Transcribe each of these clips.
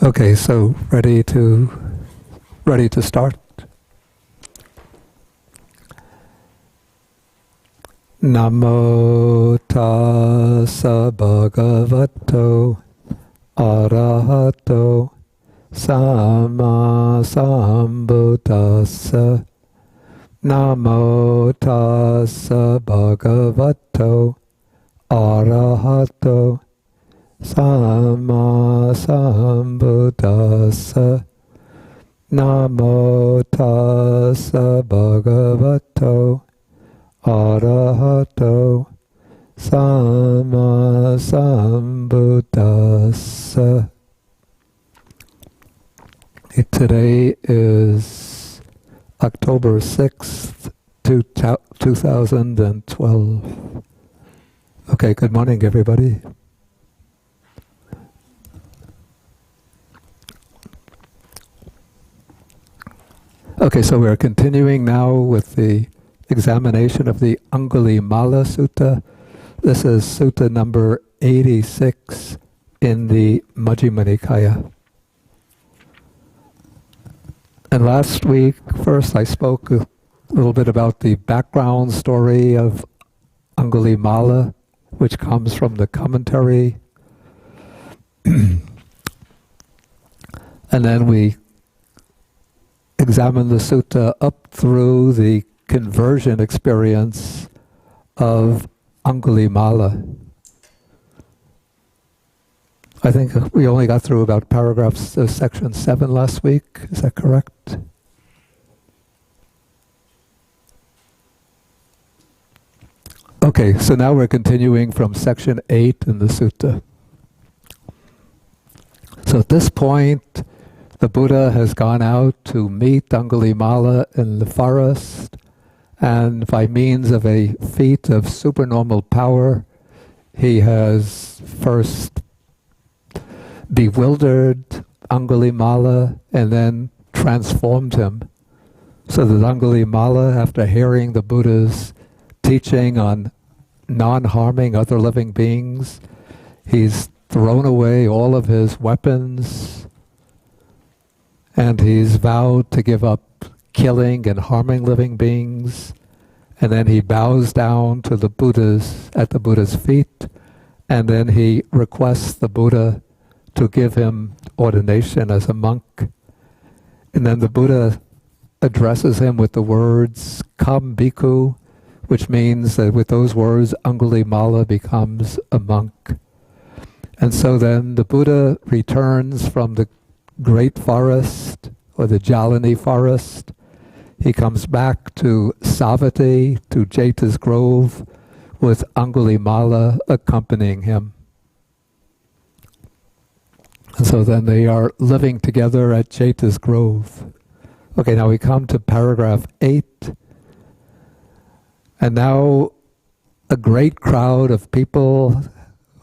Okay, so ready to start. Namo tassa bhagavato arahato sama sambuddhassa. Namo tassa bhagavato arahato sama sambuddhassa. Namo tassa bhagavato arahato sama sambuddhassa. Today is October 6th, 2012. Okay, good morning, everybody. Okay, so we're continuing now with the examination of the Aṅgulimāla Sutta. This is Sutta number 86 in the Majjhima Nikaya. And last week, first I spoke a little bit about the background story of Aṅgulimāla, which comes from the commentary. And then we examine the sutta up through the conversion experience of Aṅgulimāla. I think we only got through about paragraphs of section 7 last week. Is that correct? Okay, so now we're continuing from section 8 in the sutta. So at this point, the Buddha has gone out to meet Aṅgulimāla in the forest, and by means of a feat of supernormal power, he has first bewildered Aṅgulimāla and then transformed him. So that Aṅgulimāla, after hearing the Buddha's teaching on non-harming other living beings, he's thrown away all of his weapons, and he's vowed to give up killing and harming living beings. And then he bows down to the Buddha's, at the Buddha's feet, and then he requests the Buddha to give him ordination as a monk. And then the Buddha addresses him with the words, "Come, Bhikkhu," which means that with those words, Aṅgulimāla becomes a monk. And so then the Buddha returns from the great forest, or the Jalani forest. He comes back to Savatthi, to Jeta's grove, with Aṅgulimāla accompanying him. And so then they are living together at Jeta's grove. Okay, now we come to paragraph 8. And now a great crowd of people,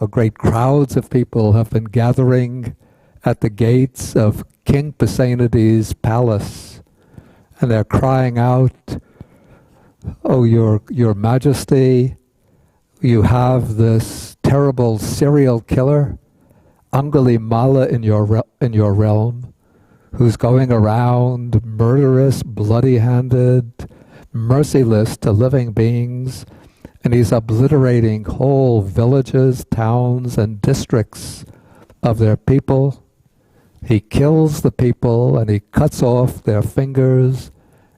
or great crowds of people have been gathering at the gates of King Pasenadi's palace, and they're crying out, "Oh, your Majesty, you have this terrible serial killer, Aṅgulimāla, in your realm, who's going around murderous, bloody-handed, merciless to living beings, and he's obliterating whole villages, towns, and districts of their people. He kills the people, and he cuts off their fingers,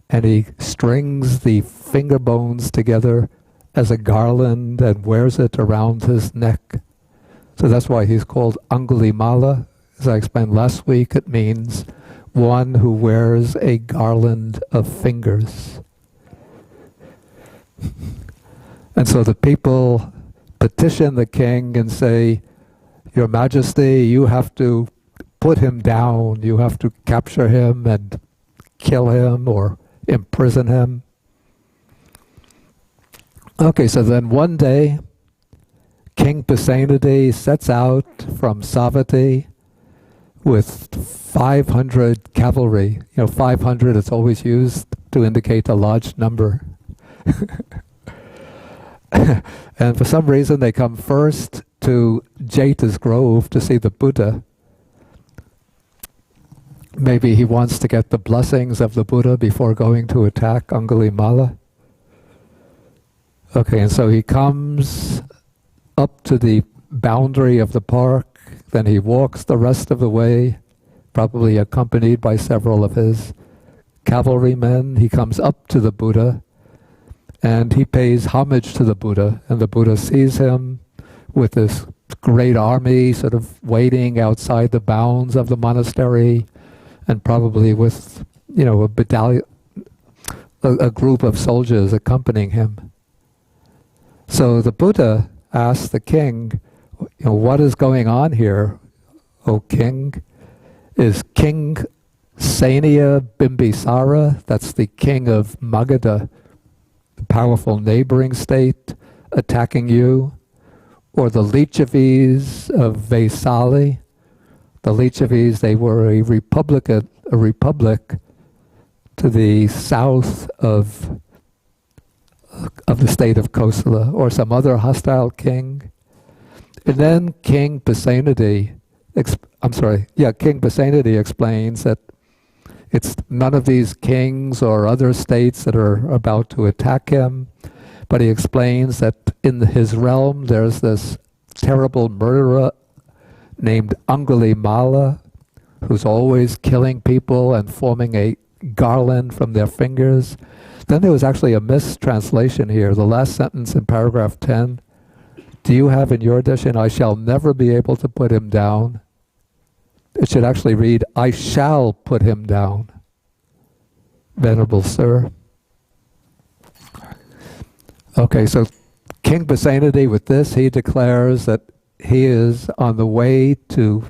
and he strings the finger bones together as a garland and wears it around his neck." So that's why he's called Aṅgulimāla. As I explained last week, it means one who wears a garland of fingers. And so the people petition the king and say, "Your Majesty, you have to put him down. You have to capture him and kill him or imprison him." Okay, so then one day, King Pasenadi sets out from Savatthi with 500 cavalry. 500 is always used to indicate a large number. And for some reason they come first to Jeta's grove to see the Buddha. Maybe he wants to get the blessings of the Buddha before going to attack Aṅgulimāla. Okay, and so he comes up to the boundary of the park, then he walks the rest of the way, probably accompanied by several of his cavalrymen. He comes up to the Buddha, and he pays homage to the Buddha, and the Buddha sees him with this great army sort of waiting outside the bounds of the monastery, and probably with, a battalion, a group of soldiers accompanying him. So the Buddha asks the king, what is going on here, O king? Is King Sania Bimbisara, that's the king of Magadha, the powerful neighboring state, attacking you? Or the Lichavis of Vaisali? The Lichavis, they were a republic to the south of the state of Kosala, or some other hostile king. And then King Pasenadi explains that it's none of these kings or other states that are about to attack him, but he explains that in his realm there's this terrible murderer named Aṅgulimāla, who's always killing people and forming a garland from their fingers. Then there was actually a mistranslation here. The last sentence in paragraph 10, do you have in your edition, I shall never be able to put him down? It should actually read, I shall put him down, Venerable Sir. Okay, so King Pasenadi, with this, he declares that he is on the way to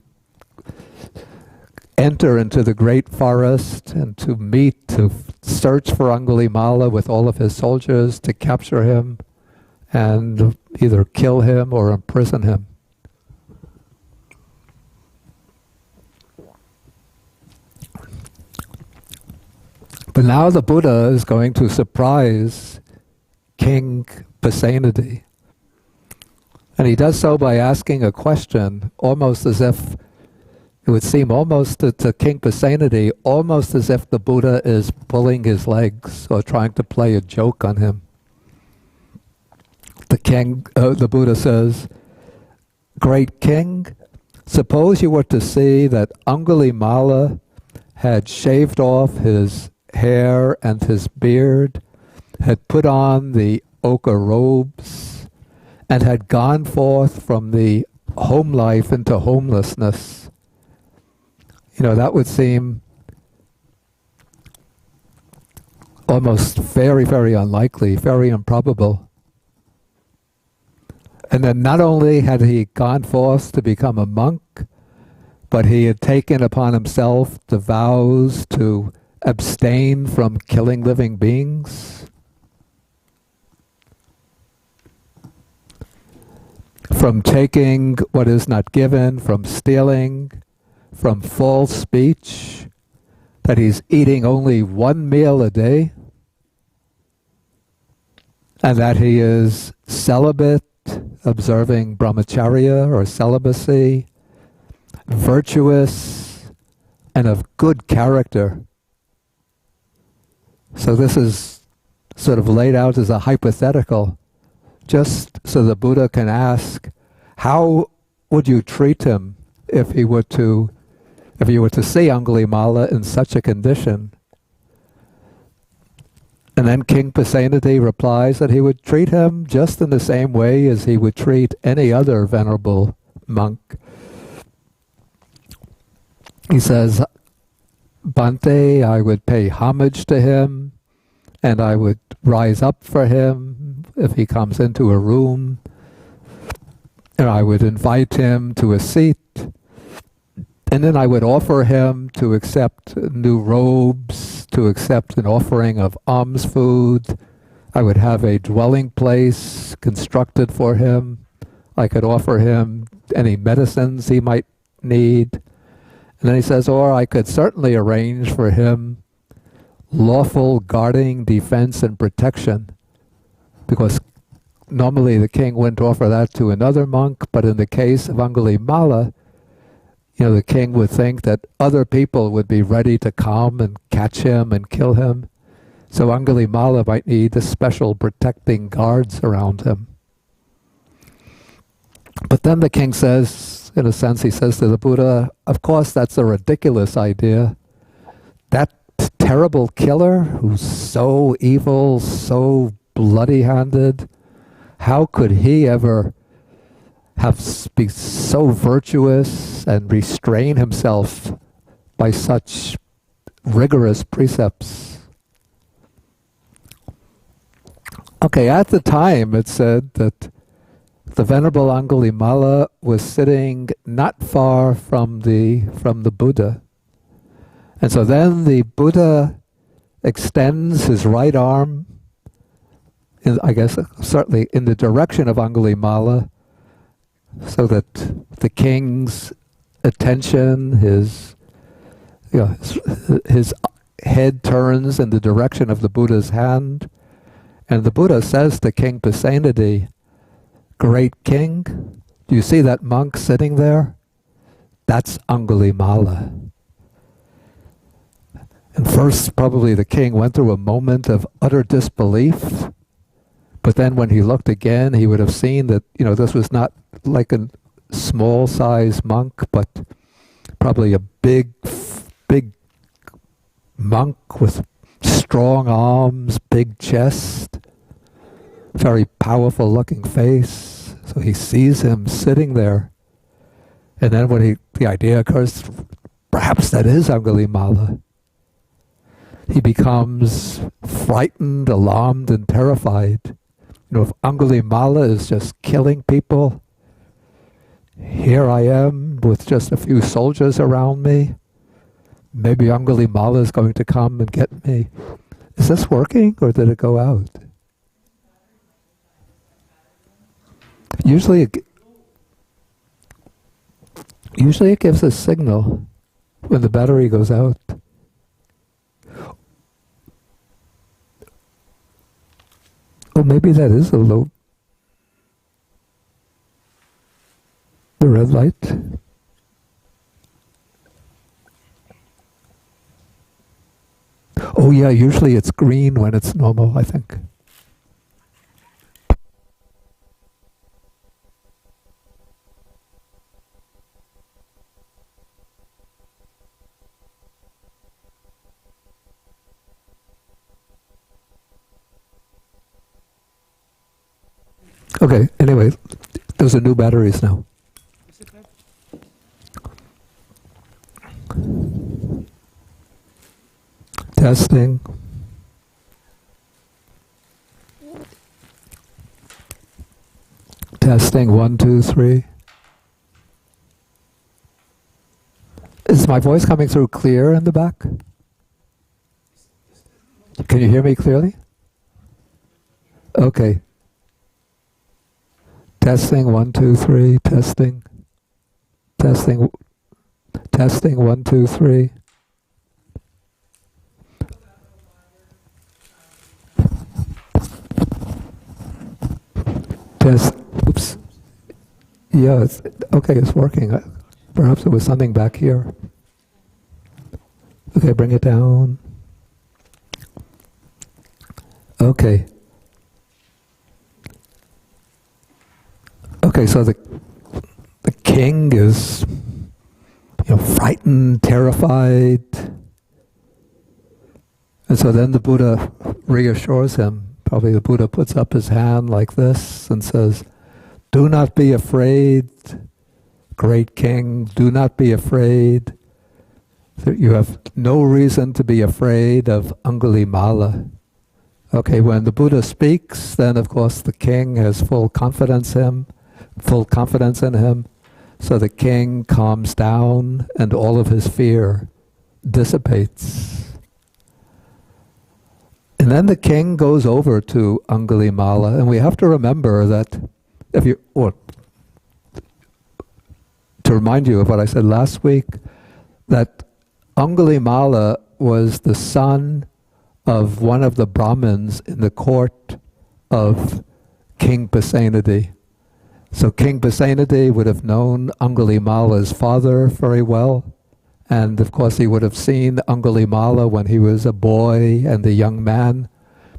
enter into the great forest and to search for Aṅgulimāla with all of his soldiers, to capture him and either kill him or imprison him. But now the Buddha is going to surprise King Pasenadi. And he does so by asking a question, almost as if, it would seem almost to King Pasenadi, almost as if the Buddha is pulling his legs or trying to play a joke on him. The Buddha says, Great King, suppose you were to see that Aṅgulimāla had shaved off his hair and his beard, had put on the ochre robes, and had gone forth from the home life into homelessness. That would seem almost very, very unlikely, very improbable. And then not only had he gone forth to become a monk, but he had taken upon himself the vows to abstain from killing living beings, from taking what is not given, from stealing, from false speech, that he's eating only one meal a day, and that he is celibate, observing brahmacharya or celibacy, virtuous, and of good character. So this is sort of laid out as a hypothetical, just so the Buddha can ask, how would you treat him if you were to see Aṅgulimāla in such a condition? And then King Pasenadi replies that he would treat him just in the same way as he would treat any other venerable monk. He says, Bhante, I would pay homage to him, and I would rise up for him if he comes into a room, and I would invite him to a seat, and then I would offer him to accept new robes, to accept an offering of alms food. I would have a dwelling place constructed for him. I could offer him any medicines he might need. And then he says, or I could certainly arrange for him lawful guarding, defense, and protection, because normally the king wouldn't offer that to another monk, but in the case of Aṅgulimāla, the king would think that other people would be ready to come and catch him and kill him. So Aṅgulimāla might need the special protecting guards around him. But then the king says, in a sense, he says to the Buddha, of course that's a ridiculous idea. That terrible killer who's so evil, so bloody-handed, how could he ever be so virtuous and restrain himself by such rigorous precepts? Okay, at the time it said that the Venerable Aṅgulimāla was sitting not far from the Buddha. And so then the Buddha extends his right arm, I guess certainly in the direction of Aṅgulimāla, so that the king's attention, his head turns in the direction of the Buddha's hand. And the Buddha says to King Pasenadi, "Great king, do you see that monk sitting there? That's Aṅgulimāla." And first, probably the king went through a moment of utter disbelief. But then when he looked again, he would have seen that, this was not like a small-sized monk, but probably a big monk with strong arms, big chest, very powerful-looking face. So he sees him sitting there. And then when the idea occurs, perhaps that is Aṅgulimāla. He becomes frightened, alarmed, and terrified. If Aṅgulimāla is just killing people, here I am with just a few soldiers around me. Maybe Aṅgulimāla is going to come and get me. Is this working, or did it go out? Usually it gives a signal when the battery goes out. Oh, maybe that is a low. The red light. Oh yeah, usually it's green when it's normal, I think. Okay, anyway, those are new batteries now. Testing. Testing, 1, 2, 3. Is my voice coming through clear in the back? Can you hear me clearly? Okay. Testing, 1, 2, 3, testing. Testing, 1, 2, 3. Test, oops. Yeah, it's working. Perhaps it was something back here. Okay, bring it down. Okay. Okay, so the king is, frightened, terrified. And so then the Buddha reassures him. Probably the Buddha puts up his hand like this and says, "Do not be afraid, great king, do not be afraid. You have no reason to be afraid of Aṅgulimāla." Okay, when the Buddha speaks, then of course the king has full confidence in him. So the king calms down and all of his fear dissipates. And then the king goes over to Aṅgulimāla, and we have to remember that to remind you of what I said last week, that Aṅgulimāla was the son of one of the Brahmins in the court of King Pasenadi. So King Pasenadi would have known Aṅgulimāla's father very well. And of course he would have seen Aṅgulimāla when he was a boy and a young man,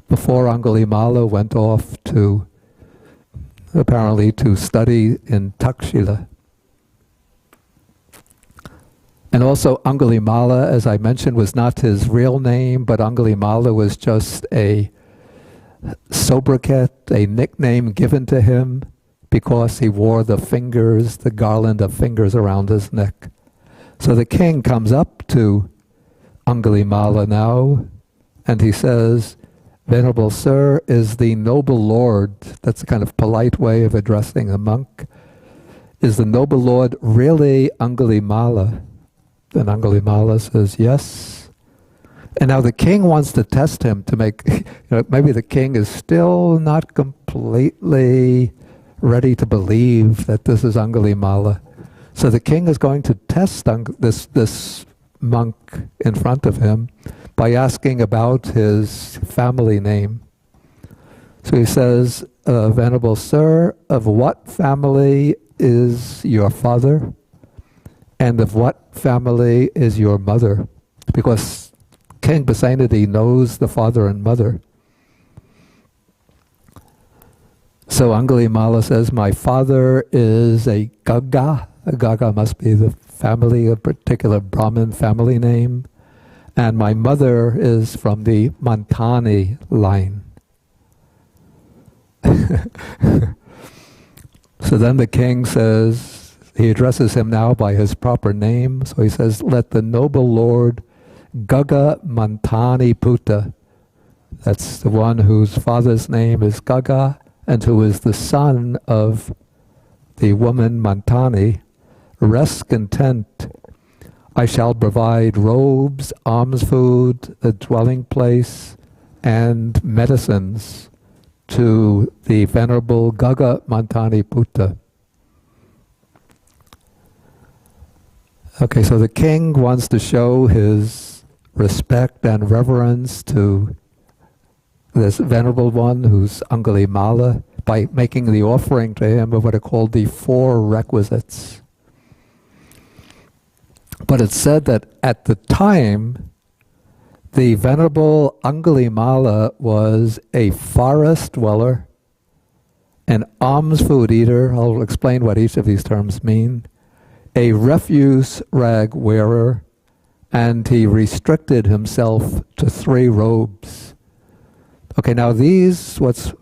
before Aṅgulimāla went off to, apparently, to study in Takshila. And also Aṅgulimāla, as I mentioned, was not his real name, but Aṅgulimāla was just a sobriquet, a nickname given to him because he wore the fingers, the garland of fingers around his neck. So the king comes up to Aṅgulimāla now, and he says, "Venerable Sir, is the noble lord," that's a kind of polite way of addressing a monk, "is the noble lord really Aṅgulimāla?" And Aṅgulimāla says, "Yes." And now the king wants to test him to make, maybe the king is still not completely ready to believe that this is Aṅgulimāla. So the king is going to test this monk in front of him by asking about his family name. So he says, "Venerable Sir, of what family is your father? And of what family is your mother?" Because King Pasenadi knows the father and mother. So Aṅgulimāla says, "My father is a Gaga." A Gaga must be the family, a particular Brahmin family name. "And my mother is from the Mantani line." So then the king says, he addresses him now by his proper name. So he says, "Let the noble lord Gaga Mantani Putta," that's the one whose father's name is Gaga and who is the son of the woman Mantani, "rest content. I shall provide robes, alms food, a dwelling place, and medicines to the Venerable Gaga Mantani Putta." Okay, so the king wants to show his respect and reverence to this venerable one who's Aṅgulimāla by making the offering to him of what are called the 4 requisites. But it's said that at the time, the Venerable Aṅgulimāla was a forest dweller, an alms food eater — I'll explain what each of these terms mean — a refuse rag wearer, and he restricted himself to 3 robes. Okay, now these, what's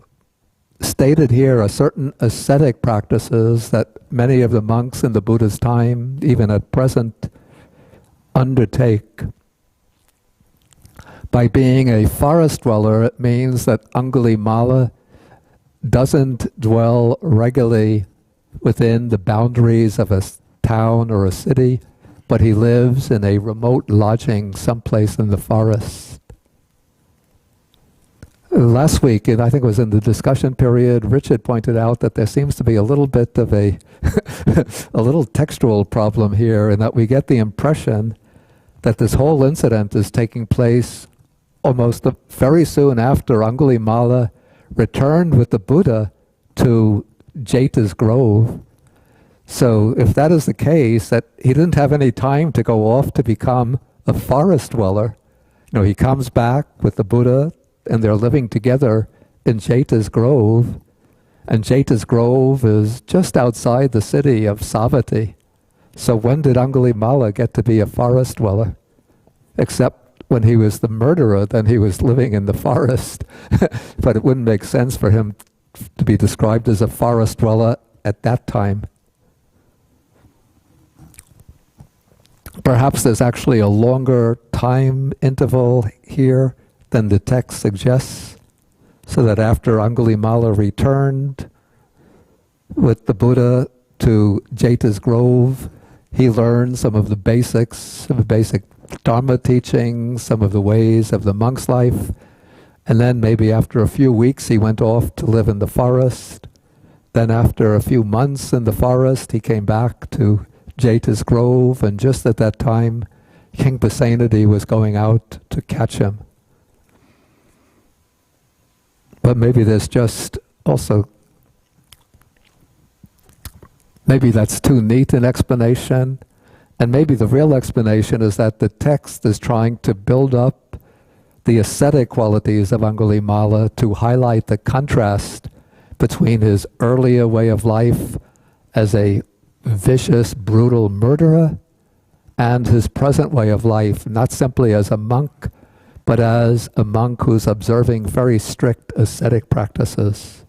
stated here, are certain ascetic practices that many of the monks in the Buddha's time, even at present, undertake. By being a forest dweller, it means that Aṅgulimāla doesn't dwell regularly within the boundaries of a town or a city, but he lives in a remote lodging someplace in the forest. Last week, and I think it was in the discussion period, Richard pointed out that there seems to be a little bit of a a little textual problem here, in that we get the impression that this whole incident is taking place almost very soon after Aṅgulimāla returned with the Buddha to Jeta's grove. So if that is the case, that he didn't have any time to go off to become a forest dweller. He comes back with the Buddha, and they're living together in Jeta's grove. And Jeta's grove is just outside the city of Savatthi. So when did Aṅgulimāla get to be a forest dweller? Except when he was the murderer, then he was living in the forest. But it wouldn't make sense for him to be described as a forest dweller at that time. Perhaps there's actually a longer time interval here than the text suggests, so that after Aṅgulimāla returned with the Buddha to Jeta's grove, he learned some of the basics, some of the basic Dharma teachings, some of the ways of the monk's life, and then maybe after a few weeks he went off to live in the forest. Then after a few months in the forest, he came back to Jeta's grove, and just at that time, King Pasenadi was going out to catch him. But maybe there's just also maybe that's too neat an explanation, and maybe the real explanation is that the text is trying to build up the ascetic qualities of Aṅgulimāla to highlight the contrast between his earlier way of life as a vicious, brutal murderer and his present way of life, not simply as a monk, but as a monk who's observing very strict ascetic practices.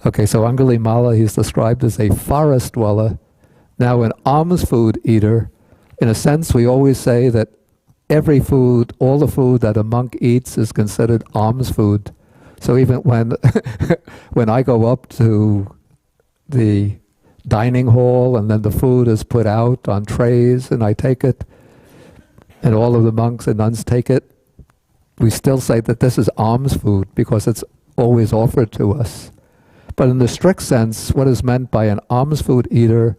Okay, so Aṅgulimāla, he's described as a forest dweller. Now, an alms food eater, in a sense, we always say that every food, all the food that a monk eats is considered alms food. So even when when I go up to the dining hall and then the food is put out on trays and I take it, and all of the monks and nuns take it, we still say that this is alms food because it's always offered to us. But in the strict sense, what is meant by an alms food eater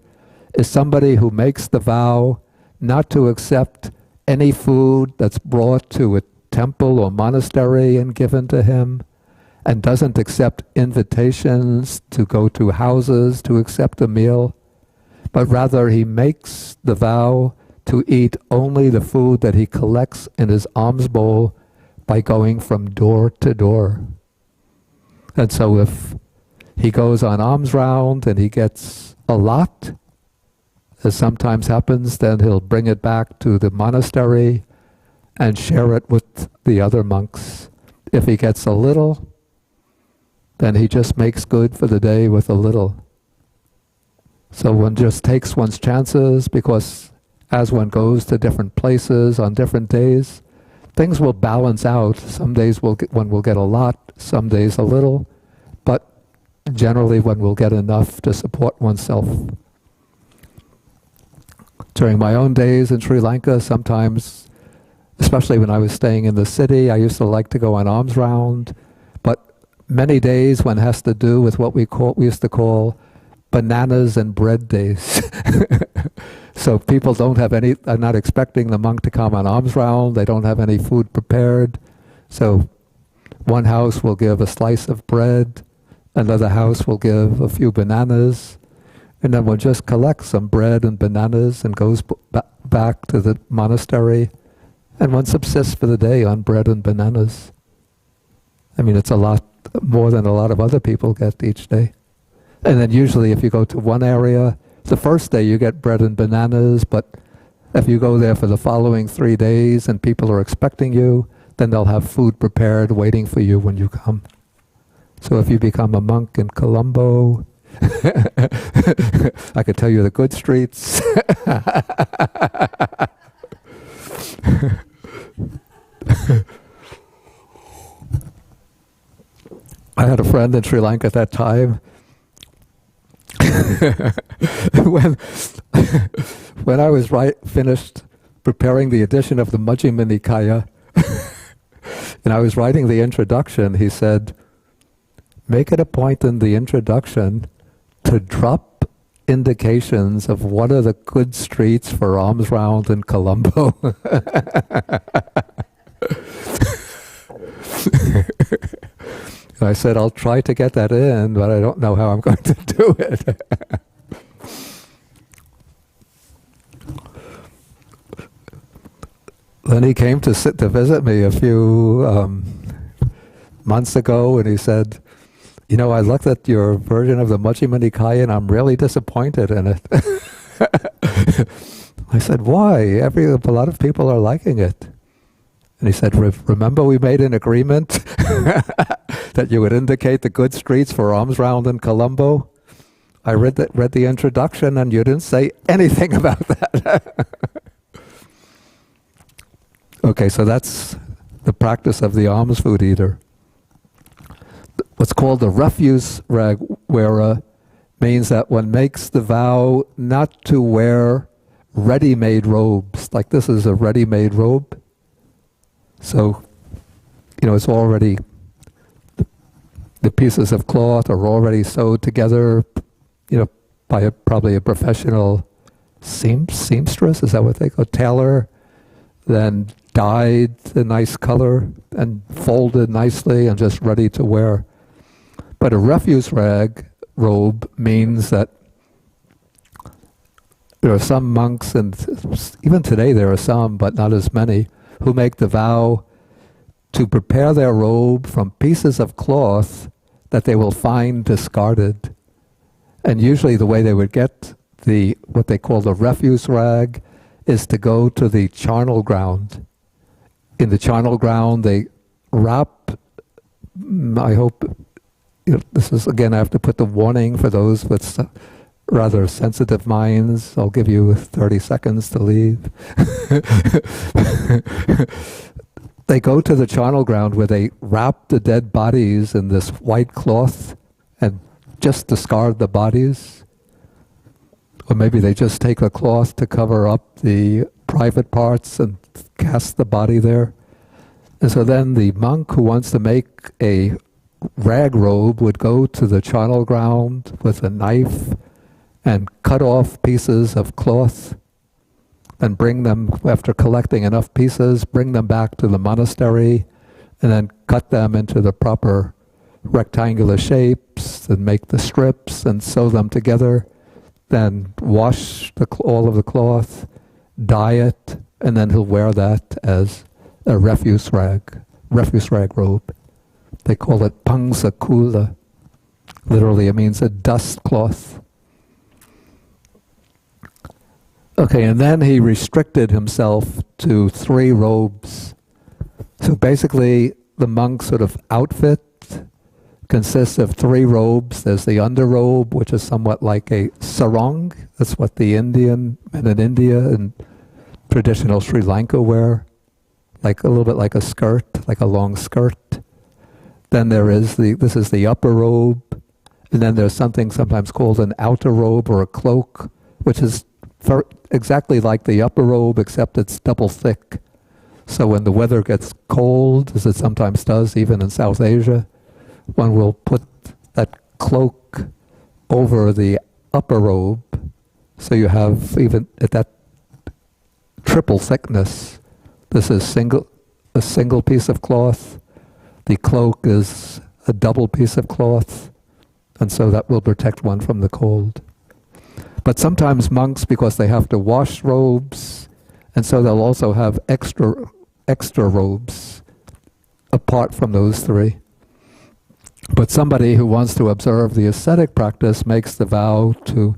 is somebody who makes the vow not to accept any food that's brought to a temple or monastery and given to him, and doesn't accept invitations to go to houses to accept a meal, but rather he makes the vow to eat only the food that he collects in his alms bowl by going from door to door. And so if he goes on alms round and he gets a lot, as sometimes happens, then he'll bring it back to the monastery and share it with the other monks. If he gets a little, then he just makes good for the day with a little. So one just takes one's chances, because as one goes to different places on different days, things will balance out. Some days one will get a lot, some days a little, but generally one will get enough to support oneself. During my own days in Sri Lanka, sometimes, especially when I was staying in the city, I used to like to go on alms round, but many days one has to do with what we used to call bananas and bread days. So people don't have any, are not expecting the monk to come on alms round, they don't have any food prepared. So one house will give a slice of bread, another house will give a few bananas, and then one just collects some bread and bananas and goes back to the monastery, and one subsists for the day on bread and bananas. I mean, it's a lot more than a lot of other people get each day. And then usually if you go to one area, the first day you get bread and bananas, but if you go there for the following 3 days and people are expecting you, then they'll have food prepared waiting for you when you come. So if you become a monk in Colombo, I could tell you the good streets. I had a friend in Sri Lanka at that time. when I was finished preparing the edition of the Majjhima Nikaya, and I was writing the introduction, he said, make it a point in the introduction to drop indications of what are the good streets for alms round in Colombo. I said, I'll try to get that in, but I don't know how I'm going to do it. Then he came to visit me a few months ago, and he said, you know, I looked at your version of the Majjhima Nikaya and I'm really disappointed in it. I said, why? A lot of people are liking it. And he said, remember we made an agreement that you would indicate the good streets for alms round in Colombo? I read the introduction and you didn't say anything about that. Okay, so that's the practice of the alms food eater. What's called the refuge wearer means that one makes the vow not to wear ready-made robes. Like this is a ready-made robe. So, you know, it's already, the pieces of cloth are already sewed together, you know, by probably a professional seamstress, is that what they call, tailor, then dyed a nice color and folded nicely and just ready to wear. But a refuse robe means that there are some monks, and even today there are some, but not as many, who make the vow to prepare their robe from pieces of cloth that they will find discarded. And usually the way they would get what they call the refuse rag is to go to the charnel ground. In the charnel ground they wrap, I hope, this is, again, I have to put the warning for those with rather sensitive minds. I'll give you 30 seconds to leave. They go to the charnel ground where they wrap the dead bodies in this white cloth and just discard the bodies. Or maybe they just take a cloth to cover up the private parts and cast the body there. And so then the monk who wants to make a rag robe would go to the charnel ground with a knife and cut off pieces of cloth and bring them, after collecting enough pieces, bring them back to the monastery and then cut them into the proper rectangular shapes and make the strips and sew them together, then wash all of the cloth, dye it, and then he'll wear that as a refuse rag robe. They call it pangsakula. Literally it means a dust cloth. Okay, and then he restricted himself to 3 robes. So basically the monk's sort of outfit consists of 3 robes. There's the underrobe, which is somewhat like a sarong. That's what the Indian men in India and traditional Sri Lanka wear, like a little bit like a skirt, like a long skirt. Then there is this is the upper robe, and then there's something sometimes called an outer robe or a cloak, which is exactly like the upper robe, except it's double thick. So when the weather gets cold, as it sometimes does even in South Asia, one will put that cloak over the upper robe, so you have, even at that triple thickness, this is a single piece of cloth, the cloak is a double piece of cloth, and so that will protect one from the cold. But sometimes monks, because they have to wash robes, and so they'll also have extra robes apart from those 3. But somebody who wants to observe the ascetic practice makes the vow to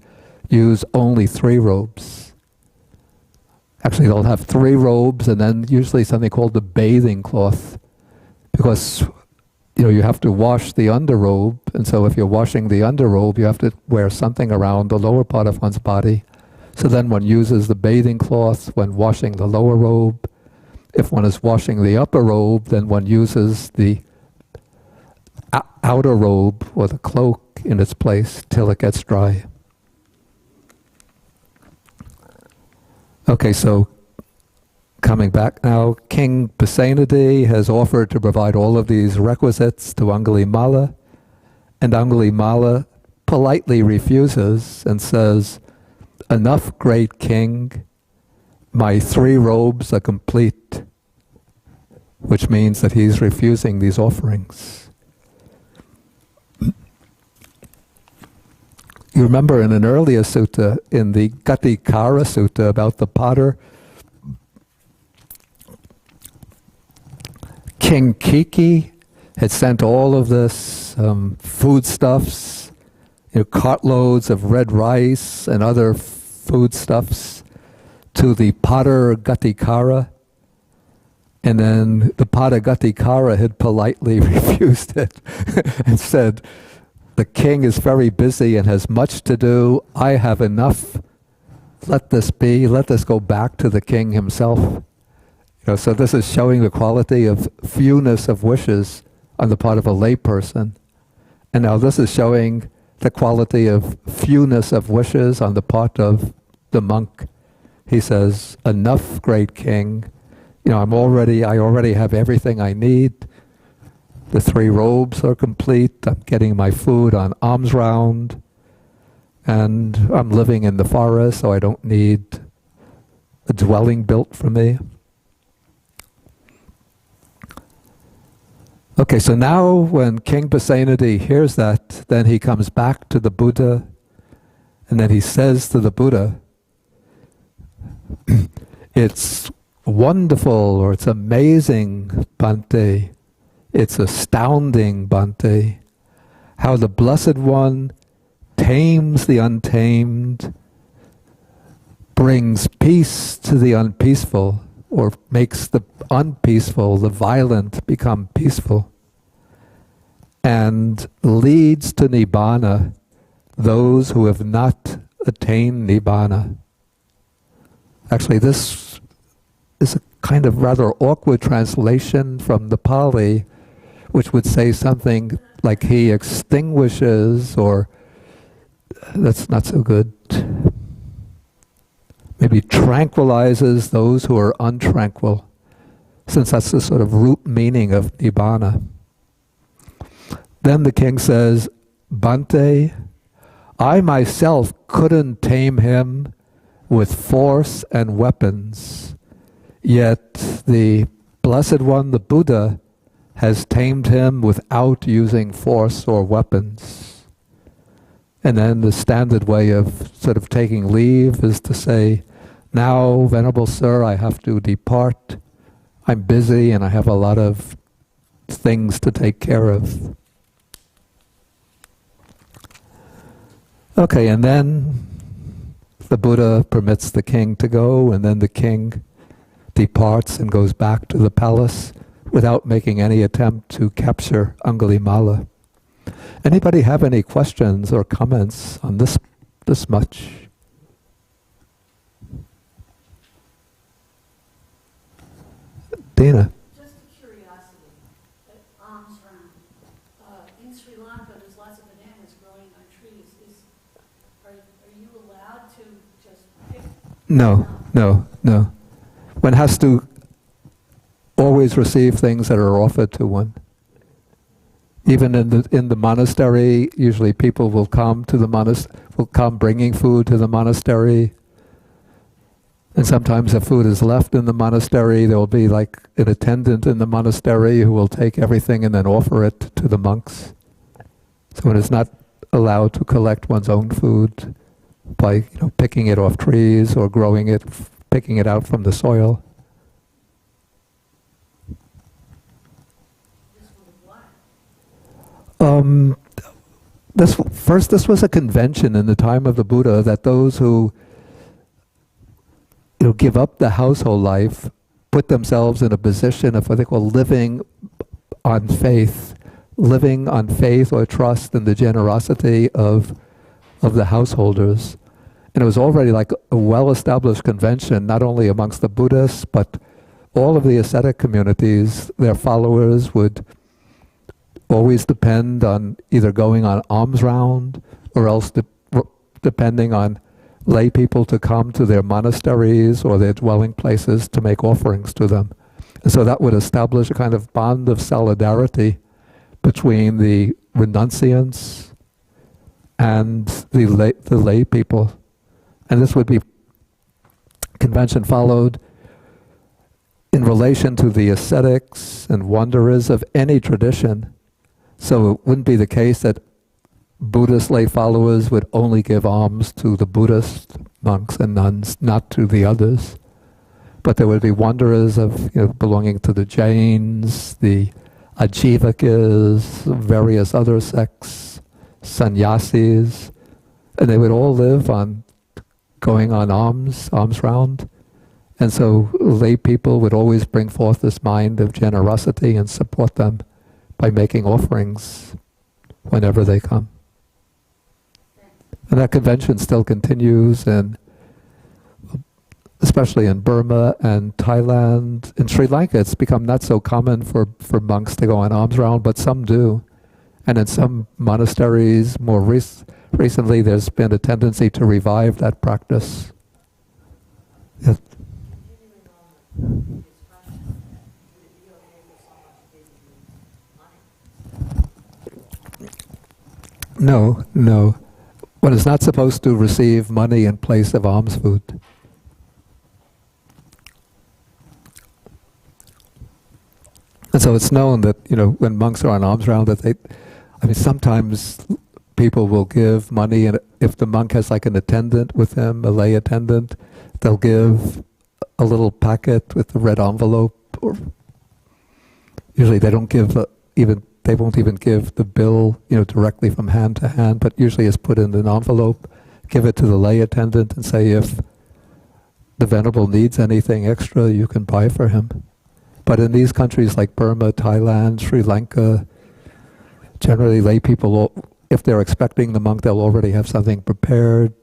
use only 3 robes. Actually, they'll have 3 robes and then usually something called the bathing cloth, because you have to wash the underrobe, and so if you're washing the underrobe, you have to wear something around the lower part of one's body. So then one uses the bathing cloth when washing the lower robe. If one is washing the upper robe, then one uses the outer robe or the cloak in its place till it gets dry. Okay, so coming back now, King Pasenadi has offered to provide all of these requisites to Aṅgulimāla, and Aṅgulimāla politely refuses and says, "Enough, great king, my 3 robes are complete," which means that he's refusing these offerings. You remember in an earlier sutta, in the Gatikara Sutta about the potter, King Kiki had sent all of this foodstuffs, cartloads of red rice and other foodstuffs to the potter Gatikara, and then the potter Gatikara had politely refused it and said, "The king is very busy and has much to do. I have enough. Let this be. Let this go back to the king himself." So this is showing the quality of fewness of wishes on the part of a layperson. And now this is showing the quality of fewness of wishes on the part of the monk. He says, "Enough, great king. I already have everything I need. The 3 robes are complete. I'm getting my food on alms round. And I'm living in the forest, so I don't need a dwelling built for me." Okay, so now when King Pasenadi hears that, then he comes back to the Buddha, and then he says to the Buddha, It's wonderful, or it's amazing, Bhante. It's astounding, Bhante, how the Blessed One tames the untamed, brings peace to the unpeaceful, or makes the unpeaceful, the violent, become peaceful, and leads to Nibbana those who have not attained Nibbana. Actually, this is a kind of rather awkward translation from the Pali, which would say something like he extinguishes, or that's not so good. Maybe tranquilizes those who are untranquil, since that's the sort of root meaning of Nibbana. Then the king says, Bhante, I myself couldn't tame him with force and weapons, yet the Blessed One, the Buddha, has tamed him without using force or weapons. And then the standard way of sort of taking leave is to say, now, Venerable Sir, I have to depart. I'm busy and I have a lot of things to take care of. Okay, and then the Buddha permits the king to go, and then the king departs and goes back to the palace without making any attempt to capture Aṅgulimāla. Anybody have any questions or comments on this much? Dina? Just a curiosity, at alms round. In Sri Lanka, there's lots of bananas growing on trees. Are you allowed to just pick? No. One has to always receive things that are offered to one. Even in the monastery, usually people will come to the will come bringing food to the monastery. And sometimes if food is left in the monastery, there will be like an attendant in the monastery who will take everything and then offer it to the monks. So one is not allowed to collect one's own food by picking it off trees or growing it, picking it out from the soil. This was a convention in the time of the Buddha that those who give up the household life, put themselves in a position of what they call living on faith or trust in the generosity of the householders. And it was already like a well-established convention, not only amongst the Buddhists, but all of the ascetic communities. Their followers would always depend on either going on alms round or else depending on lay people to come to their monasteries or their dwelling places to make offerings to them. And so that would establish a kind of bond of solidarity between the renunciants and the lay people. And this would be convention followed in relation to the ascetics and wanderers of any tradition. So it wouldn't be the case that Buddhist lay followers would only give alms to the Buddhist monks and nuns, not to the others. But there would be wanderers of belonging to the Jains, the Ajivakas, various other sects, sannyasis, and they would all live on going on alms round. And so lay people would always bring forth this mind of generosity and support them by making offerings whenever they come. And that convention still continues, and especially in Burma and Thailand. In Sri Lanka, it's become not so common for monks to go on alms round, but some do. And in some monasteries, more recently, there's been a tendency to revive that practice. Yes. No. One is not supposed to receive money in place of alms food. And so it's known that, when monks are on alms round, that sometimes people will give money, and if the monk has like an attendant with him, a lay attendant, they'll give a little packet with a red envelope, or usually they don't give they won't even give the bill, directly from hand to hand, but usually it's put in an envelope, give it to the lay attendant and say, if the Venerable needs anything extra, you can buy for him. But in these countries like Burma, Thailand, Sri Lanka, generally lay people, if they're expecting the monk, they'll already have something prepared.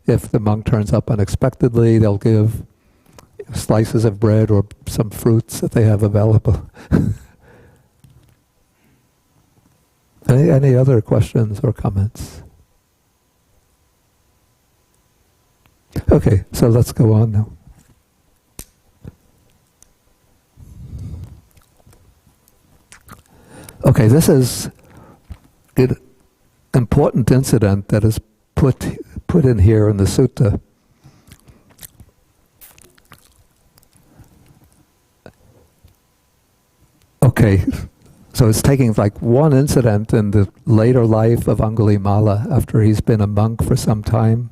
If the monk turns up unexpectedly, they'll give slices of bread or some fruits that they have available. Any other questions or comments? Okay, so let's go on now. Okay, this is an important incident that is put in here in the sutta. Okay, so it's taking like one incident in the later life of Aṅgulimāla after he's been a monk for some time.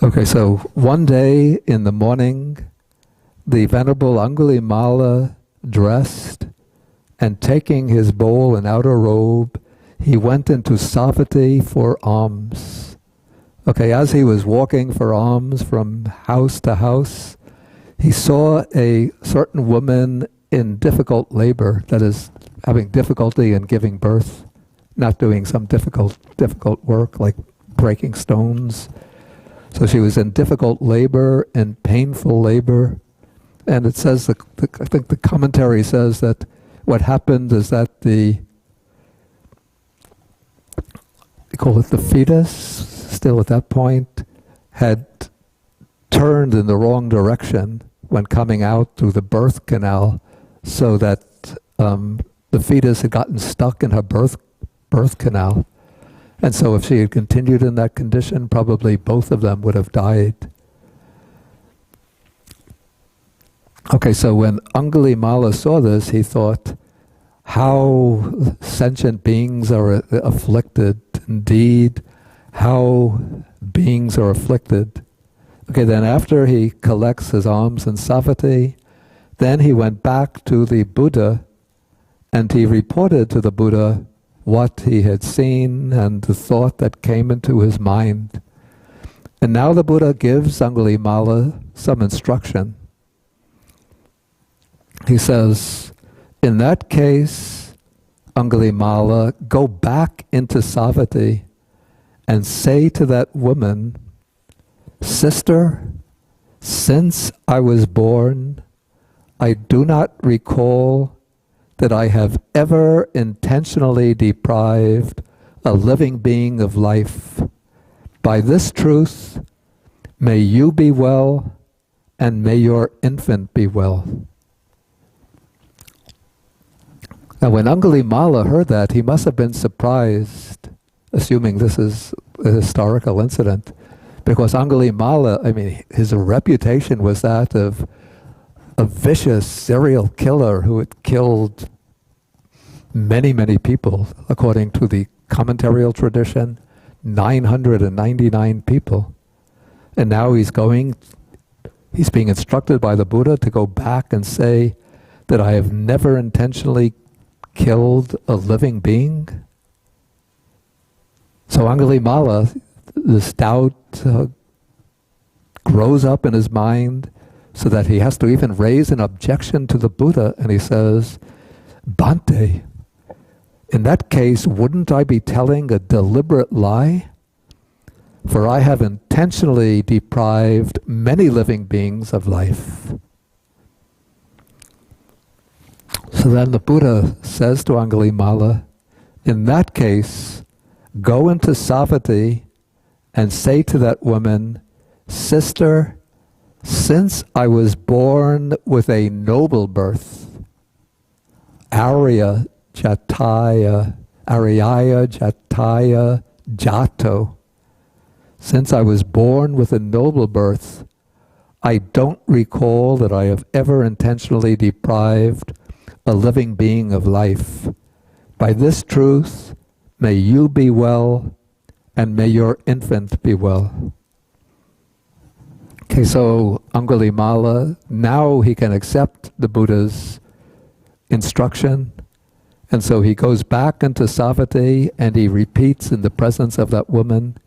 Okay, so one day in the morning, the Venerable Aṅgulimāla dressed, and taking his bowl and outer robe, he went into Savatthi for alms. Okay, as he was walking for alms from house to house, he saw a certain woman in difficult labor, that is, having difficulty in giving birth, not doing some difficult work like breaking stones. So she was in difficult labor and painful labor. And it says, I think the commentary says that what happened is that they call it the fetus, still at that point, had turned in the wrong direction when coming out through the birth canal, so that the fetus had gotten stuck in her birth canal. And so if she had continued in that condition, probably both of them would have died. Okay, so when Aṅgulimāla saw this, he thought, how sentient beings are afflicted. Indeed, how beings are afflicted. Okay, then after he collects his alms in Savatthi, then he went back to the Buddha, and he reported to the Buddha what he had seen and the thought that came into his mind. And now the Buddha gives Aṅgulimāla some instruction. He says, in that case, Aṅgulimāla, go back into Savatthi and say to that woman, Sister, since I was born, I do not recall that I have ever intentionally deprived a living being of life. By this truth, may you be well, and may your infant be well. Now when Aṅgulimāla heard that, he must have been surprised, assuming this is a historical incident, because Aṅgulimāla, his reputation was that of a vicious serial killer who had killed many, many people, according to the commentarial tradition, 999 people. And now he's being instructed by the Buddha to go back and say that I have never intentionally killed a living being. So Aṅgulimāla, this doubt grows up in his mind, so that he has to even raise an objection to the Buddha, and he says, Bhante, in that case, wouldn't I be telling a deliberate lie? For I have intentionally deprived many living beings of life. So then the Buddha says to Aṅgulimāla, in that case, go into Savatthi and say to that woman, Sister, since I was born with a noble birth, Aryaya Jataya Jato, since I was born with a noble birth, I don't recall that I have ever intentionally deprived a living being of life. By this truth, may you be well, and may your infant be well. Okay, so Aṅgulimāla, now he can accept the Buddha's instruction, and so he goes back into Savatthi and he repeats in the presence of that woman,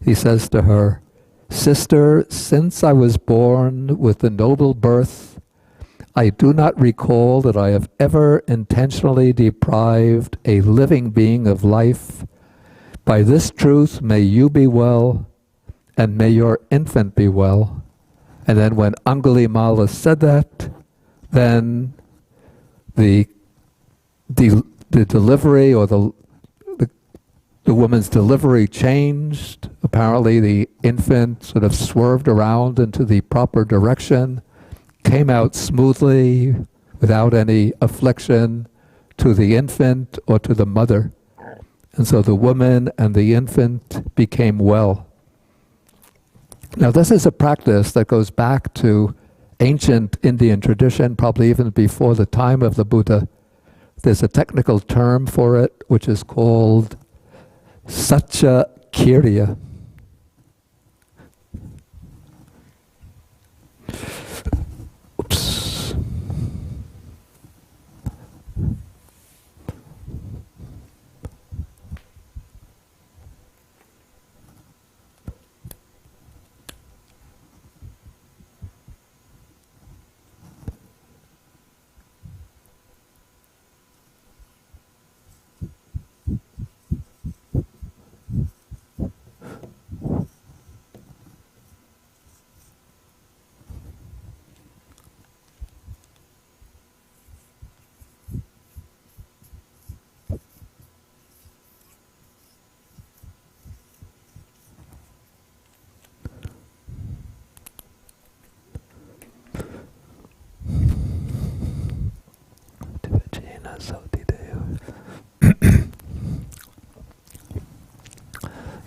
he says to her, "Sister, since I was born with the noble birth, I do not recall that I have ever intentionally deprived a living being of life. By this truth may you be well, and may your infant be well." And then when Aṅgulimāla said that, then the delivery, or the woman's delivery changed. Apparently the infant sort of swerved around into the proper direction, came out smoothly without any affliction to the infant or to the mother. And so the woman and the infant became well. Now this is a practice that goes back to ancient Indian tradition, probably even before the time of the Buddha. There's a technical term for it, which is called Satya Kirya. Oops.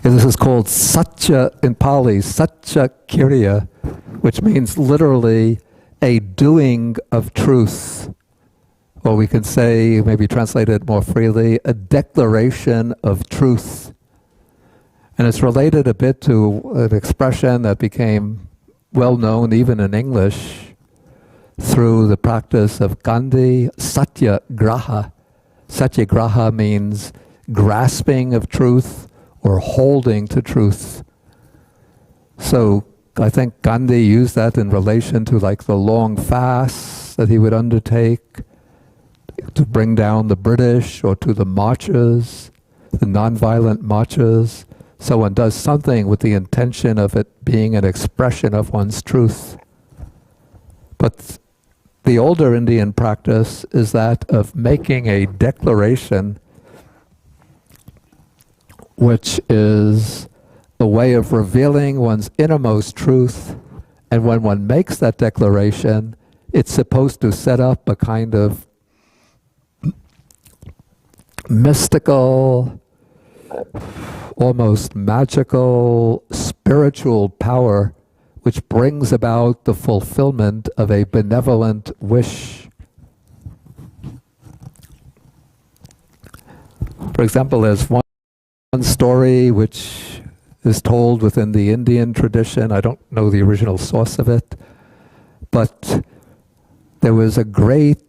This is called Satya in Pali, Satya Kirya, which means literally a doing of truth. Or we can say, maybe translate it more freely, a declaration of truth. And it's related a bit to an expression that became well known even in English through the practice of Gandhi, Satyagraha. Satyagraha means grasping of truth or holding to truth. So I think Gandhi used that in relation to like the long fasts that he would undertake to bring down the British, or to the marches, the nonviolent marches. So one does something with the intention of it being an expression of one's truth. But the older Indian practice is that of making a declaration, which is a way of revealing one's innermost truth. And when one makes that declaration, it's supposed to set up a kind of mystical, almost magical, spiritual power, which brings about the fulfillment of a benevolent wish. For example, there's one story which is told within the Indian tradition. I don't know the original source of it, but there was a great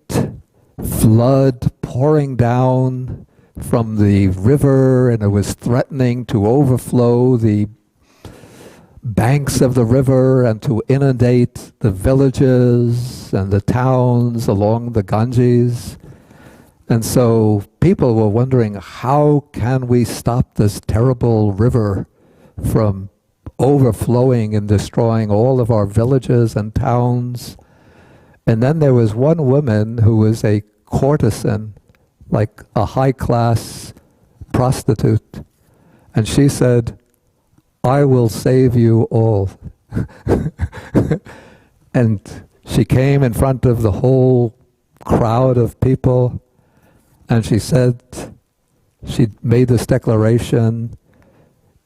flood pouring down from the river, and it was threatening to overflow the banks of the river and to inundate the villages and the towns along the Ganges. And so people were wondering, how can we stop this terrible river from overflowing and destroying all of our villages and towns? And then there was one woman who was a courtesan, like a high-class prostitute. And she said, "I will save you all." And she came in front of the whole crowd of people, and she said, she made this declaration,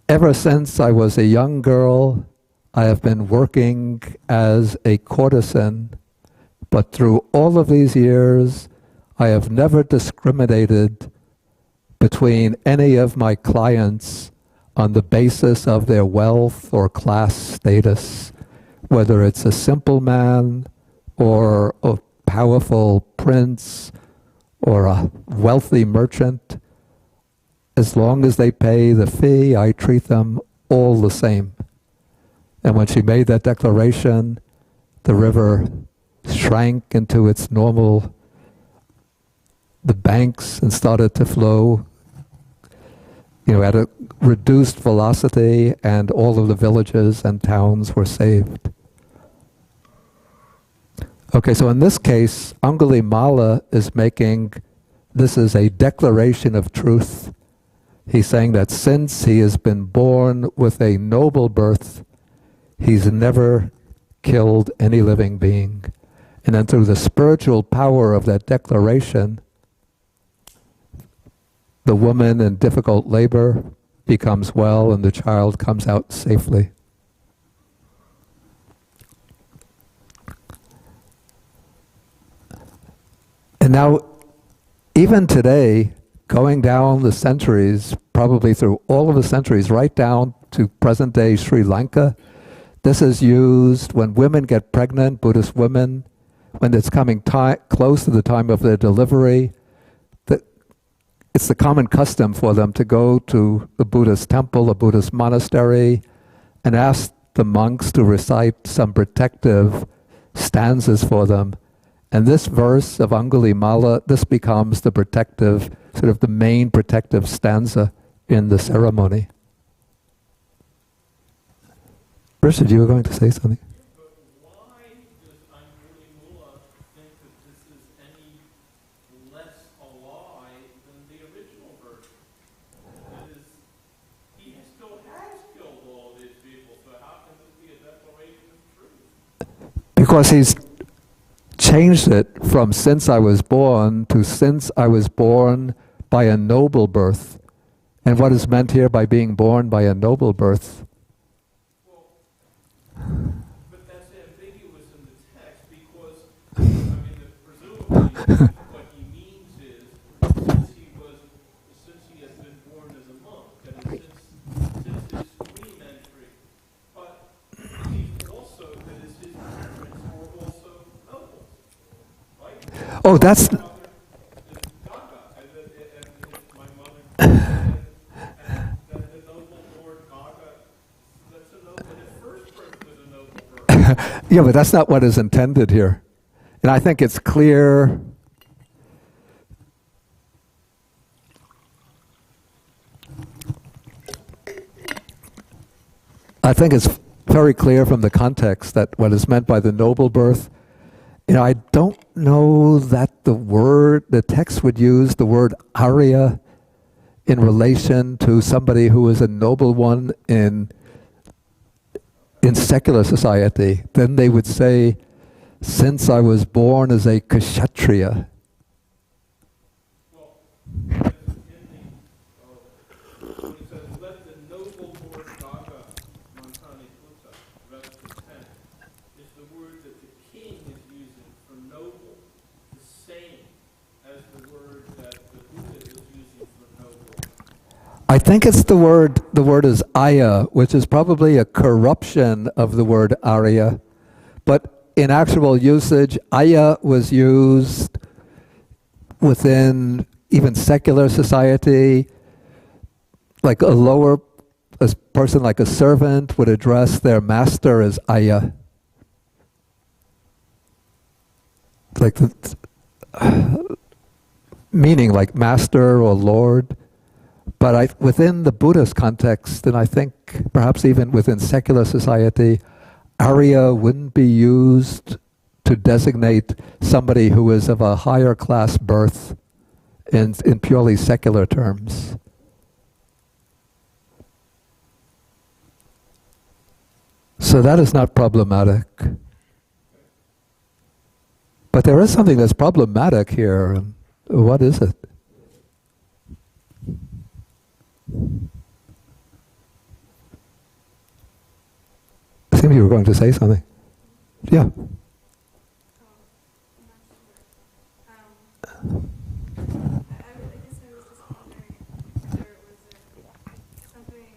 "Ever since I was a young girl, I have been working as a courtesan, but through all of these years, I have never discriminated between any of my clients on the basis of their wealth or class status, whether it's a simple man or a powerful prince or a wealthy merchant. As long as they pay the fee, I treat them all the same. And when she made that declaration, the river shrank into its normal, the banks, and started to flow, at a reduced velocity, and all of the villages and towns were saved. Okay, so in this case, Aṅgulimāla is making, this is a declaration of truth. He's saying that since he has been born with a noble birth, he's never killed any living being. And then through the spiritual power of that declaration, the woman in difficult labor becomes well and the child comes out safely. And now, even today, going down the centuries, probably through all of the centuries, right down to present-day Sri Lanka, this is used when women get pregnant, Buddhist women, when it's coming close to the time of their delivery. It's the common custom for them to go to a Buddhist temple, a Buddhist monastery, and ask the monks to recite some protective stanzas for them. And this verse of Aṅgulimāla, this becomes the protective, sort of the main protective stanza in the ceremony. Richard, you were going to say something? But why does Aṅgulimāla think that this is any less a lie than the original version? That is, he still has killed all these people, so how can this be a declaration of truth? Because he's changed it from since I was born to since I was born by a noble birth. And what is meant here by being born by a noble birth? But that's ambiguous in the text because, presumably what he means is since he has been born as a monk, and since his re-entry, but he also, that is, his parents were also nobles, right? Oh, that's... My mother is Gaga, and my mother, and the noble Lord Gaga, that's a noble, and his first birth was a noble birth. Yeah, but that's not what is intended here. And I think it's clear. I think it's very clear from the context that what is meant by the noble birth, I don't know that the text would use the word Arya in relation to somebody who is a noble one in secular society. Then they would say, since I was born as a Kshatriya. Well, because when it says, let the noble Lord Gaga Montani Putta rest content, is the word that the king is using for noble the same as the word that the Buddha is using for noble? I think it's the word is Aya, which is probably a corruption of the word Arya. But in actual usage, Aya was used within even secular society, like a person like a servant would address their master as Aya. Like meaning like master or lord. But within the Buddhist context, and I think perhaps even within secular society, Arya wouldn't be used to designate somebody who is of a higher class birth in purely secular terms. So that is not problematic. But there is something that's problematic here. What is it? I think you were going to say something. Yeah. I'm not sure. I guess I was just wondering if there was something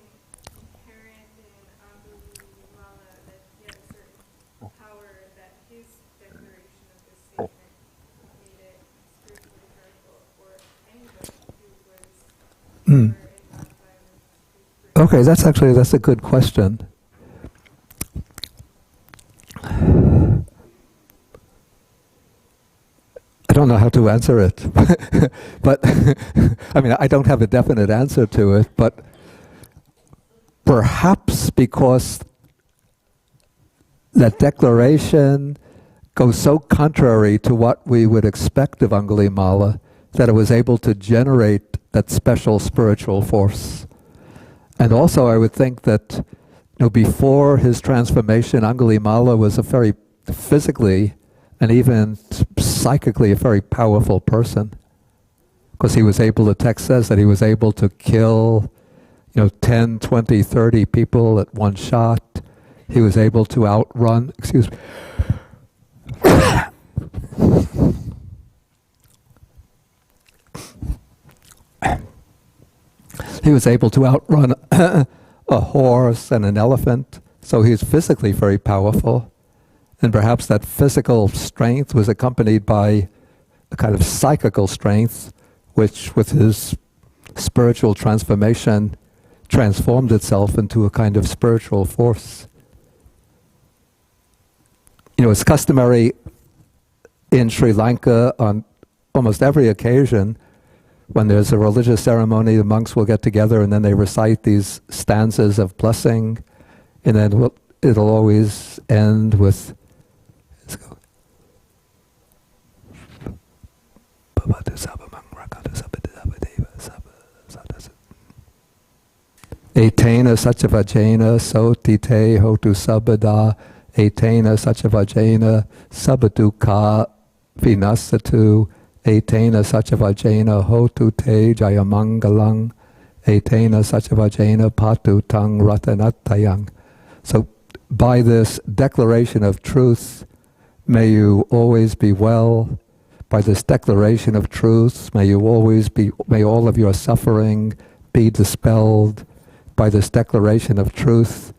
Okay, that's a good question. I don't know how to answer it, but I mean, I don't have a definite answer to it, but perhaps because that declaration goes so contrary to what we would expect of Aṅgulimāla that it was able to generate that special spiritual force. And also I would think that before his transformation, Aṅgulimāla was a very physically and even psychically a very powerful person, because he was able, the text says that he was able to kill 10, 20, 30 people at one shot. He was able to outrun, he was able to outrun a horse and an elephant, so he's physically very powerful. And perhaps that physical strength was accompanied by a kind of psychical strength, which with his spiritual transformation transformed itself into a kind of spiritual force. It's customary in Sri Lanka on almost every occasion when there's a religious ceremony, the monks will get together and then they recite these stanzas of blessing, and then it'll always end with Etena Sachavajena Sotite Hotu Sabada Etena Sachavajena Sabaduka Vinasatu Etena Sachavajena Hotu Te Jayamangalang Etena Sachavajena Patu Tang Ratanatayang. So by this declaration of truth, may you always be well. By this declaration of truth, may all of your suffering be dispelled. By this declaration of truth,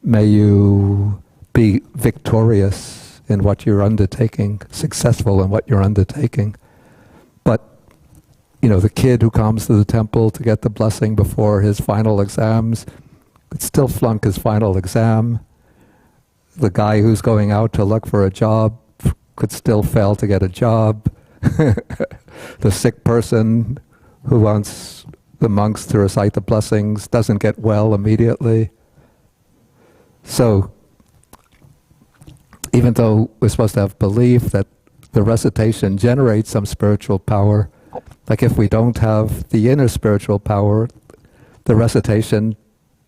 may you be victorious in what you're undertaking, successful in what you're undertaking. But, the kid who comes to the temple to get the blessing before his final exams could still flunk his final exam. The guy who's going out to look for a job could still fail to get a job. The sick person who wants the monks to recite the blessings doesn't get well immediately. So, even though we're supposed to have belief that the recitation generates some spiritual power, like if we don't have the inner spiritual power, the recitation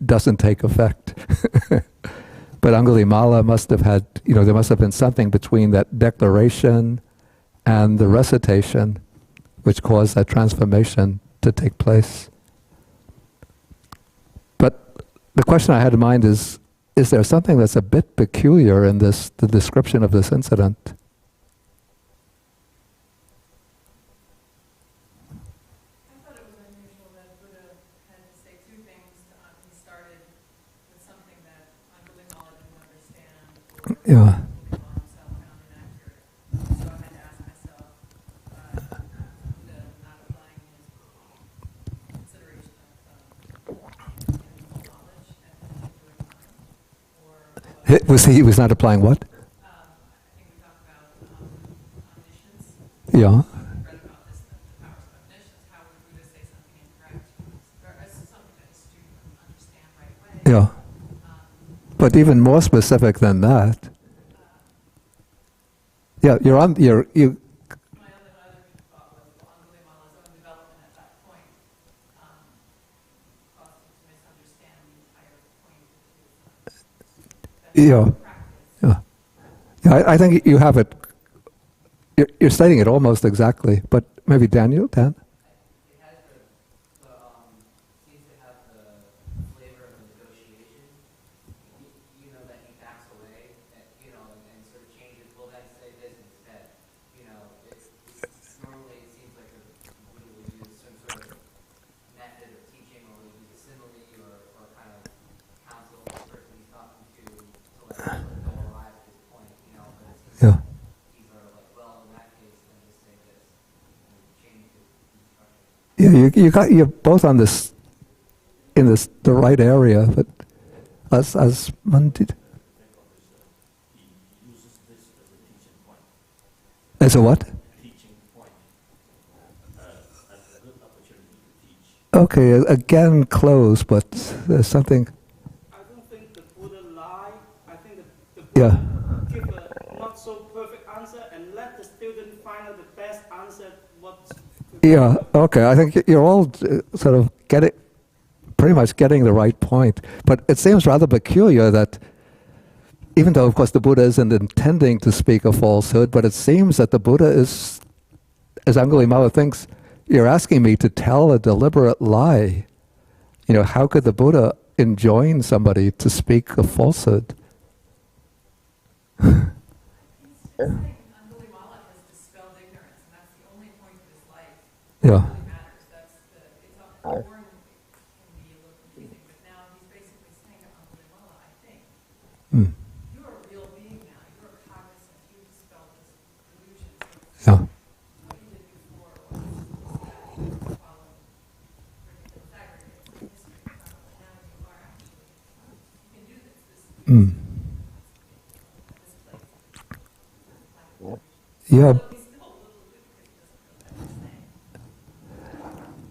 doesn't take effect. But Aṅgulimāla must have had, there must have been something between that declaration and the recitation which caused that transformation to take place. But the question I had in mind is there something that's a bit peculiar in the description of this incident? I thought it was unusual that Buddha had to say two things. He started with something that Aṅgulimāla didn't understand, or Yeah. Aṅgulimāla himself found inaccurate. So I had to ask myself, Buddha not applying his consideration of knowledge at a particular time, or He was not applying what? I think we talked about omniscience. Yeah. Read about this, the powers of omniscience. How would Buddha say something incorrect, or something that a student wouldn't understand right away? Yeah. But even more specific than that. Yeah, you. My other thought was Aṅgulimāla's own development at that point caused him to misunderstand the entire point of his Yeah. practice. Yeah. I think you have it. You're stating it almost exactly, but maybe Dan? It has seems to have the flavor of negotiation. That he backs away, and sort of changes. Well, then say this instead. Normally it seems like Buddha will use some sort of method of teaching, or will use a simile, or kind of counsel the person he's talking to let go arrive at this point. But it seems Yeah. he's sort of like, well, in that case, then just say this, and change it. you're both on this the right area, but as Mandit. He uses this as a teaching point. As a what? Teaching point. As a good opportunity to teach. Okay, again close, but there's something. I don't think the Buddha lied. I think the Yeah. Buddha give a not so perfect answer and let the student find out the best answer. Yeah. Okay. I think you're all sort of pretty much getting the right point. But it seems rather peculiar that, even though of course the Buddha isn't intending to speak a falsehood, but it seems that the Buddha is, as Aṅgulimāla thinks, you're asking me to tell a deliberate lie. How could the Buddha enjoin somebody to speak a falsehood? He's saying Aṅgulimāla has dispelled ignorance, and that's the only point of his life that Yeah. really matters. It's often the word can be a little confusing, but now he's basically saying to Aṅgulimāla, I think, Mm. you're a real being now. You're cognizant. You dispelled this illusion. Yeah. What you did before was follow Pythagorean history. Now you are actually, you can do this. Mm. Yeah.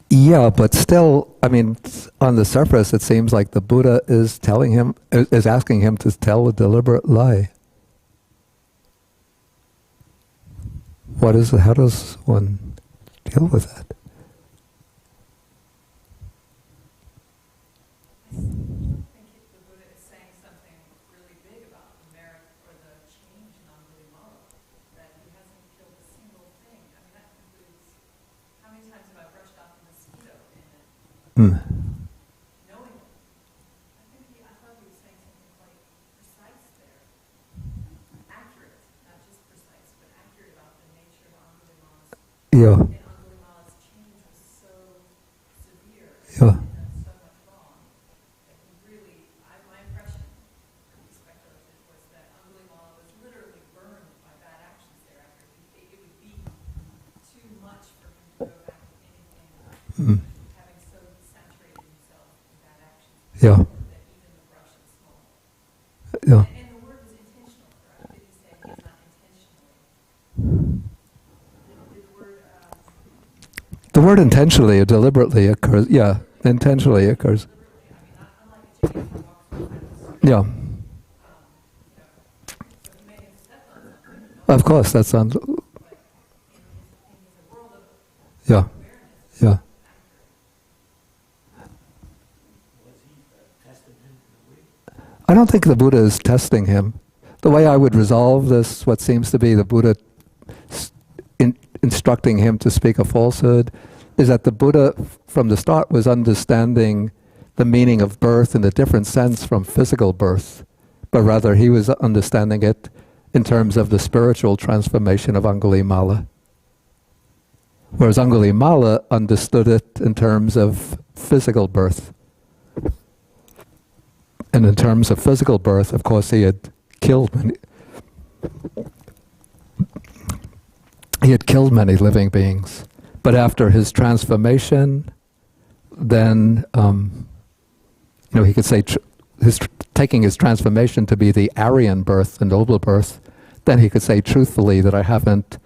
Yeah, but still, I mean, on the surface, it seems like the Buddha is asking him to tell a deliberate lie. How does one deal with that? I think the Buddha is saying something really big about the merit or the change in Aṅgulimāla, that he hasn't killed a single thing. I mean, that includes, how many times have I brushed off a mosquito in it, Mm. knowingly? I thought he was saying something quite precise there. Accurate, not just precise, but accurate about the nature of Aṅgulimāla's. Yeah. And Aṅgulimāla's change was so severe. Yeah. And done so much wrong. That he really, my impression, to be speculative, was that Aṅgulimāla was literally burned by bad actions thereafter. It would be too much for him to go back to anything, Mm. having so saturated himself in bad actions. Yeah. That even the brush is small. Yeah. And the word was intentional, correct? Did he say he is not intentionally? Did the word, The word intentionally or deliberately occurs. Yeah, intentionally occurs. Yeah. Of course, that's on. Yeah. Yeah. Was he testing him in a way? I don't think the Buddha is testing him. The way I would resolve this, what seems to be the Buddha instructing him to speak a falsehood, is that the Buddha from the start was understanding the meaning of birth in a different sense from physical birth, but rather he was understanding it in terms of the spiritual transformation of Aṅgulimāla. Whereas Aṅgulimāla understood it in terms of physical birth. And in terms of physical birth, of course, he had killed many living beings. But after his transformation, then, he could say, taking his transformation to be the Aryan birth, the noble birth, then he could say truthfully that I haven't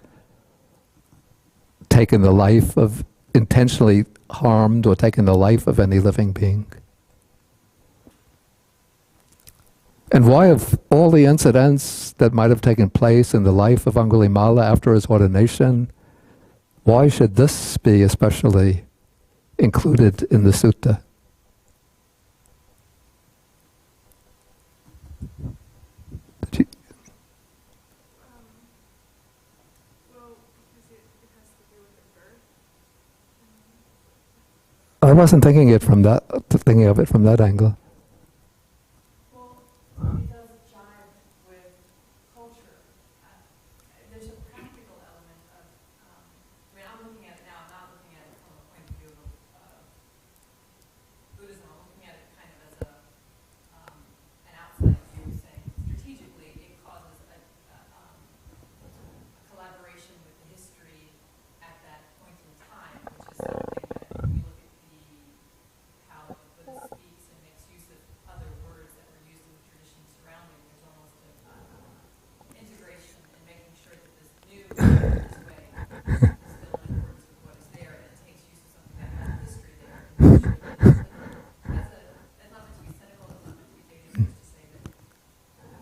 taken the life of, intentionally harmed or taken the life of any living being. And why, of all the incidents that might have taken place in the life of Aṅgulimāla after his ordination, why should this be especially included in the sutta? I wasn't thinking of it from that angle. well, it does jive with culture. There's a practical element of, I'm looking at it now, I'm not looking at it from a point of view of Buddhism. I'm looking at it kind of as an outside view, saying strategically it causes a collaboration with the history at that point in time, which is something that That's not meant to be cynical, it's not meant to be dangerous to say that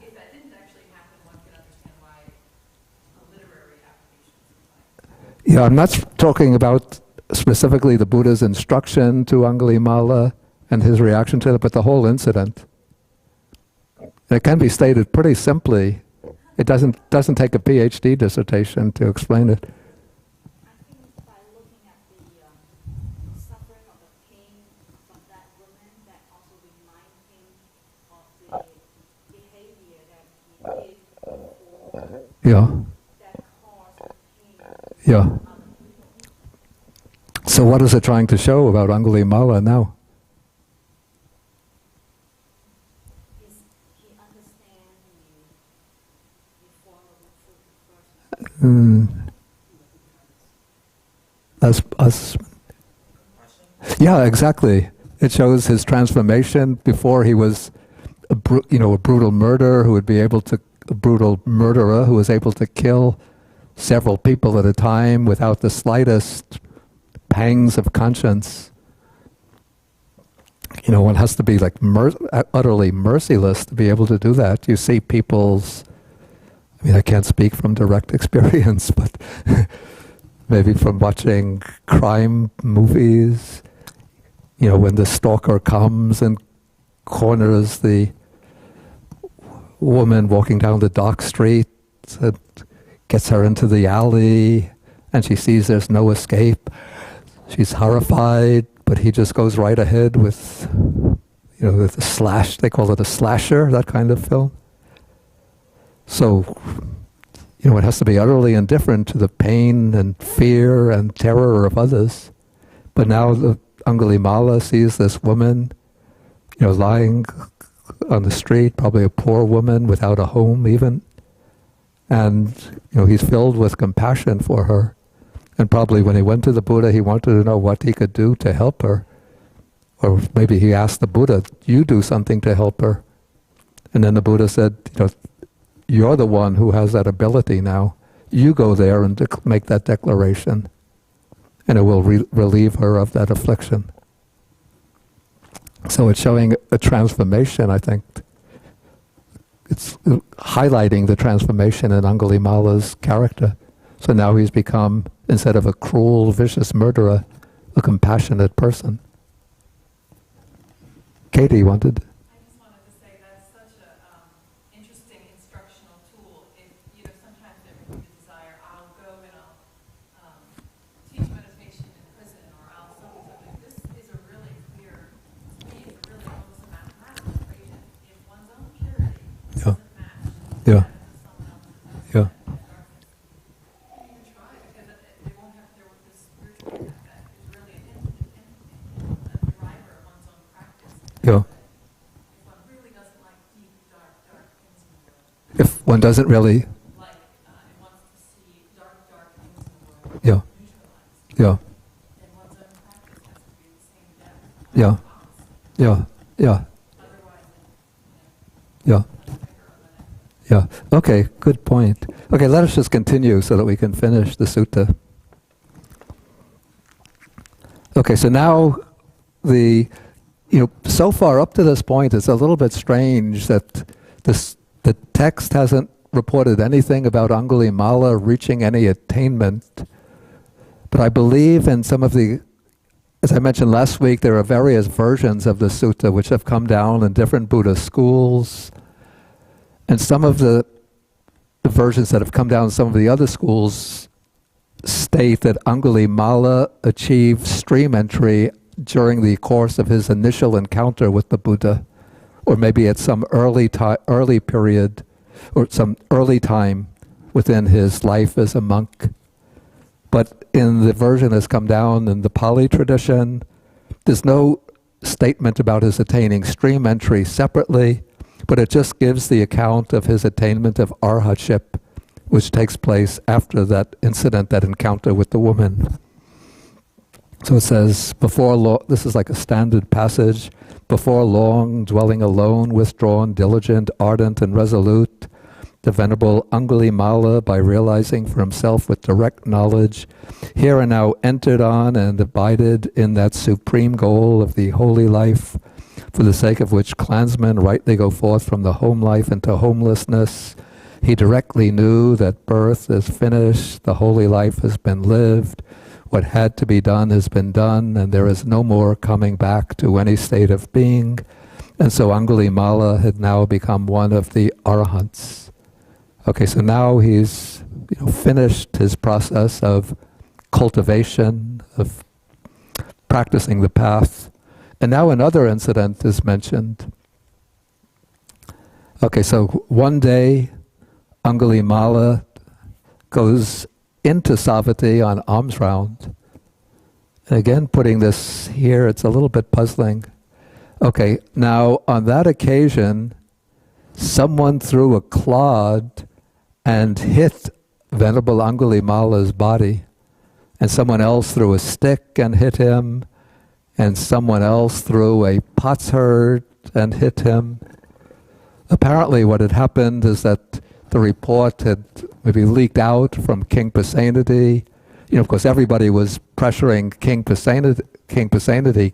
if that didn't actually happen, one can understand why a literary application is Yeah, I'm not talking about specifically the Buddha's instruction to Aṅgulimāla and his reaction to it, but the whole incident. It can be stated pretty simply. It doesn't take a PhD dissertation to explain it. I think by looking at the suffering or the pain from that woman, that also reminds him of the behavior that he did before Yeah, that caused the pain yeah. to other people. So what is it trying to show about Aṅgulimāla now? He understands the form of the truth person. Yeah, exactly. It shows his transformation. Before he was a brutal murderer who would be able to, a brutal murderer who was able to kill several people at a time without the slightest pangs of conscience. One has to be like utterly merciless to be able to do that. You see people's, I can't speak from direct experience, but maybe from watching crime movies, when the stalker comes and corners the woman walking down the dark street and gets her into the alley, and she sees there's no escape. She's horrified, but he just goes right ahead with, with a slash. They call it a slasher, that kind of film. So, it has to be utterly indifferent to the pain and fear and terror of others. But now the Aṅgulimāla sees this woman, lying on the street, probably a poor woman without a home even. And, he's filled with compassion for her. And probably when he went to the Buddha, he wanted to know what he could do to help her. Or maybe he asked the Buddha, you do something to help her. And then the Buddha said, you're the one who has that ability now. You go there and make that declaration. And it will relieve her of that affliction. So it's showing a transformation, I think. It's highlighting the transformation in Aṅgulimāla's character. So now he's become, instead of a cruel, vicious murderer, a compassionate person. Katie wanted. I just wanted to say that's such a interesting instructional tool. If sometimes there can be the desire, I'll go and I'll teach meditation in prison, or I'll something. This is a really clear, to me, it's a really almost a mathematical equation. If one's own purity Yeah. doesn't match Yeah. that of someone else's Yeah. darkness, you can even try, because they won't have this spiritual effect is really a driver of one's own practice. Yeah. If one really doesn't like deep, dark things in the world, If one doesn't really, like it wants to see dark things in the world Yeah. neutralized, yeah, then one's own practice has to be the same depth. Yeah. Opposite. yeah, yeah, Otherwise, yeah, then, finger on the neck. yeah. Okay, good point. Okay, let us just continue so that we can finish the sutta. Okay, so now so far up to this point, it's a little bit strange that the text hasn't reported anything about Aṅgulimāla reaching any attainment. But I believe in some of the, as I mentioned last week, there are various versions of the sutta which have come down in different Buddhist schools. And some of the versions that have come down in some of the other schools state that Aṅgulimāla achieved stream entry during the course of his initial encounter with the Buddha, or maybe at some early period, or some early time within his life as a monk. But in the version that's come down in the Pali tradition, there's no statement about his attaining stream entry separately, but it just gives the account of his attainment of arhatship, which takes place after that incident, that encounter with the woman. So it says, this is like a standard passage, before long, dwelling alone, withdrawn, diligent, ardent, and resolute, the Venerable Aṅgulimāla, by realizing for himself with direct knowledge, here and now entered on and abided in that supreme goal of the holy life, for the sake of which clansmen rightly go forth from the home life into homelessness. He directly knew that birth is finished, the holy life has been lived, what had to be done has been done, and there is no more coming back to any state of being. And so Aṅgulimāla had now become one of the arahants. Okay, so now he's finished his process of cultivation, of practicing the path. And now another incident is mentioned. Okay, so one day Aṅgulimāla goes into Savatthi on alms round. And again, putting this here, it's a little bit puzzling. Okay, now on that occasion, someone threw a clod and hit Venerable Aṅgulimāla's body. And someone else threw a stick and hit him. And someone else threw a potsherd and hit him. Apparently what had happened is that the report had maybe leaked out from King Pasenadi. Of course, everybody was pressuring King Pasenadi,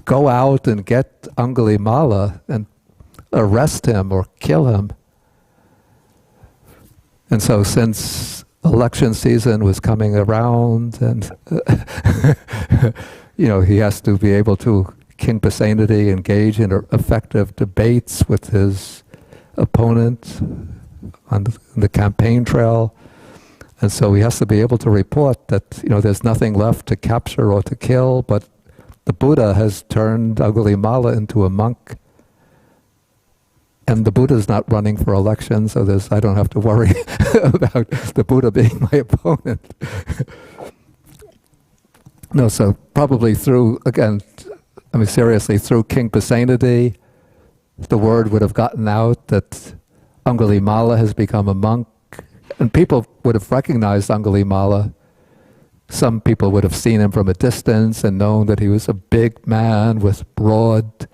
go out and get Aṅgulimāla and arrest him or kill him. And so since election season was coming around and he has to be able to, King Pasenadi, engage in effective debates with his opponent on the campaign trail. And so he has to be able to report that, there's nothing left to capture or to kill, but the Buddha has turned Aṅgulimāla into a monk. And the Buddha's not running for election, so I don't have to worry about the Buddha being my opponent. No, so probably through King Pasenadi, the word would have gotten out that Aṅgulimāla has become a monk, and people would have recognized Aṅgulimāla. Some people would have seen him from a distance and known that he was a big man with broad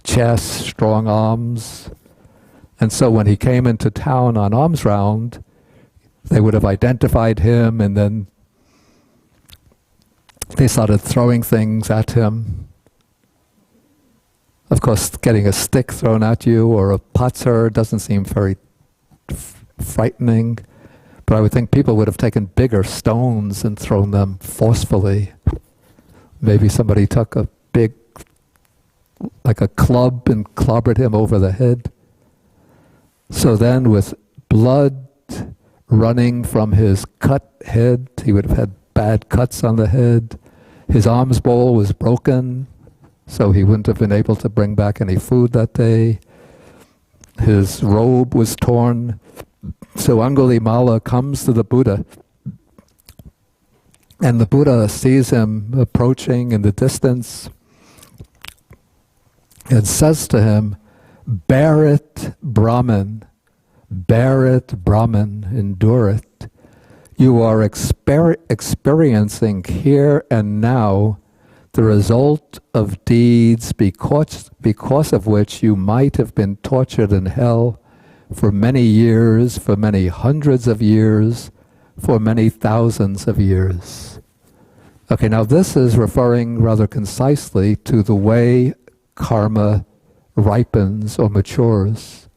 chest, strong arms. And so when he came into town on alms round, they would have identified him, and then they started throwing things at him. Of course, getting a stick thrown at you or a potsherd doesn't seem very frightening, but I would think people would have taken bigger stones and thrown them forcefully. Maybe somebody took a big, like a club, and clobbered him over the head. So then, with blood running from his cut head, he would have had bad cuts on the head. His alms bowl was broken, so he wouldn't have been able to bring back any food that day. His robe was torn. So Aṅgulimāla comes to the Buddha, and the Buddha sees him approaching in the distance and says to him, "Bear it, Brahman, bear it, Brahman, endure it. You are experiencing here and now the result of deeds because of which you might have been tortured in hell for many years, for many hundreds of years, for many thousands of years." Okay, now this is referring rather concisely to the way karma ripens or matures.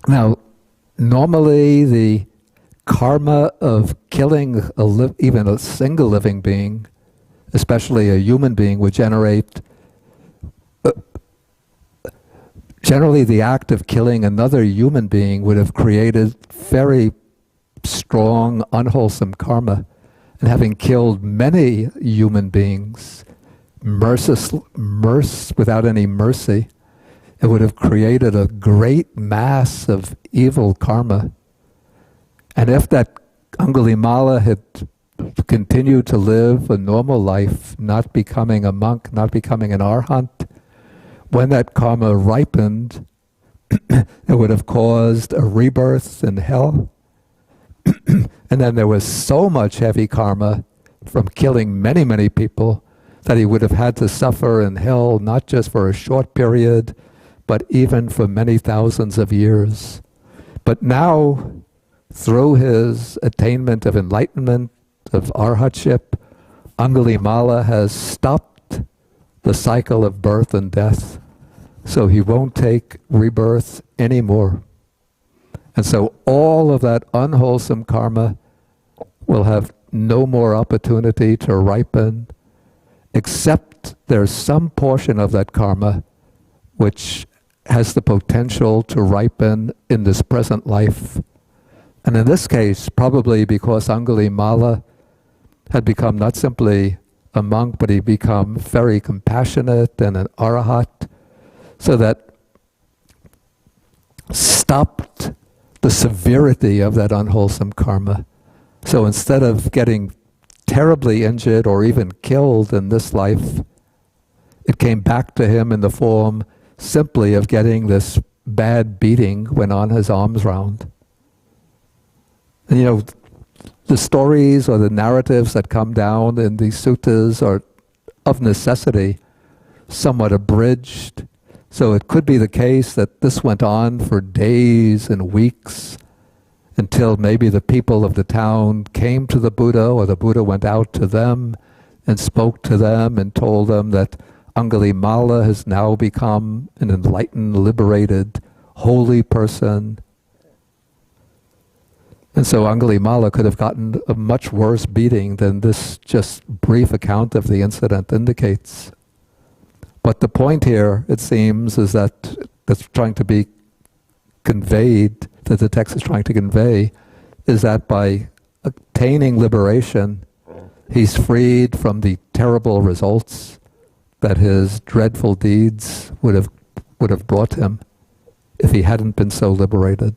Now, normally the karma of killing even a single living being, especially a human being, would generate generally the act of killing another human being would have created very strong, unwholesome karma. And having killed many human beings, without any mercy, it would have created a great mass of evil karma. And if that Aṅgulimāla had continued to live a normal life, not becoming a monk, not becoming an arahant, when that karma ripened, it would have caused a rebirth in hell. And then there was so much heavy karma from killing many, many people that he would have had to suffer in hell, not just for a short period, but even for many thousands of years. But now, through his attainment of enlightenment, of arhatship, Aṅgulimāla has stopped the cycle of birth and death, so he won't take rebirth anymore. And so all of that unwholesome karma will have no more opportunity to ripen, except there's some portion of that karma which has the potential to ripen in this present life. And in this case, probably because Aṅgulimāla had become not simply a monk, but he become very compassionate and an arahant, so that stopped the severity of that unwholesome karma. So instead of getting terribly injured or even killed in this life, it came back to him in the form simply of getting this bad beating when on his arms round. And you know, the stories or the narratives that come down in these suttas are of necessity somewhat abridged. So it could be the case that this went on for days and weeks until maybe the people of the town came to the Buddha, or the Buddha went out to them and spoke to them and told them that Aṅgulimāla has now become an enlightened, liberated, holy person. And so Aṅgulimāla could have gotten a much worse beating than this just brief account of the incident indicates. But the point here, it seems, is that that's trying to be conveyed, that the text is trying to convey, is that by attaining liberation, he's freed from the terrible results that his dreadful deeds would have brought him if he hadn't been so liberated.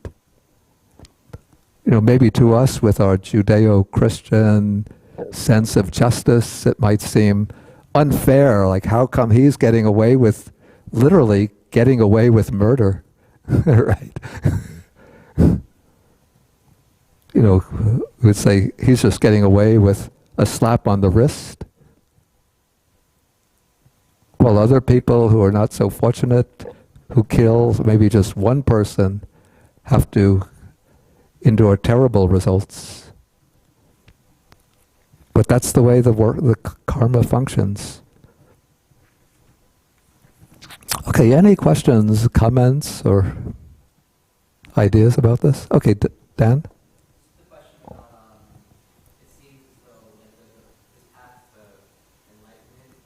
You know, maybe to us with our Judeo-Christian sense of justice, it might seem unfair, like how come he's getting away with, literally getting away with murder, right? You know, we would say he's just getting away with a slap on the wrist, while other people who are not so fortunate, who kill maybe just one person, have to endure terrible results. But that's the way the karma functions. Okay, any questions, comments, or ideas about this? Okay, Dan? The question on, it seems as though like this path to enlightenment,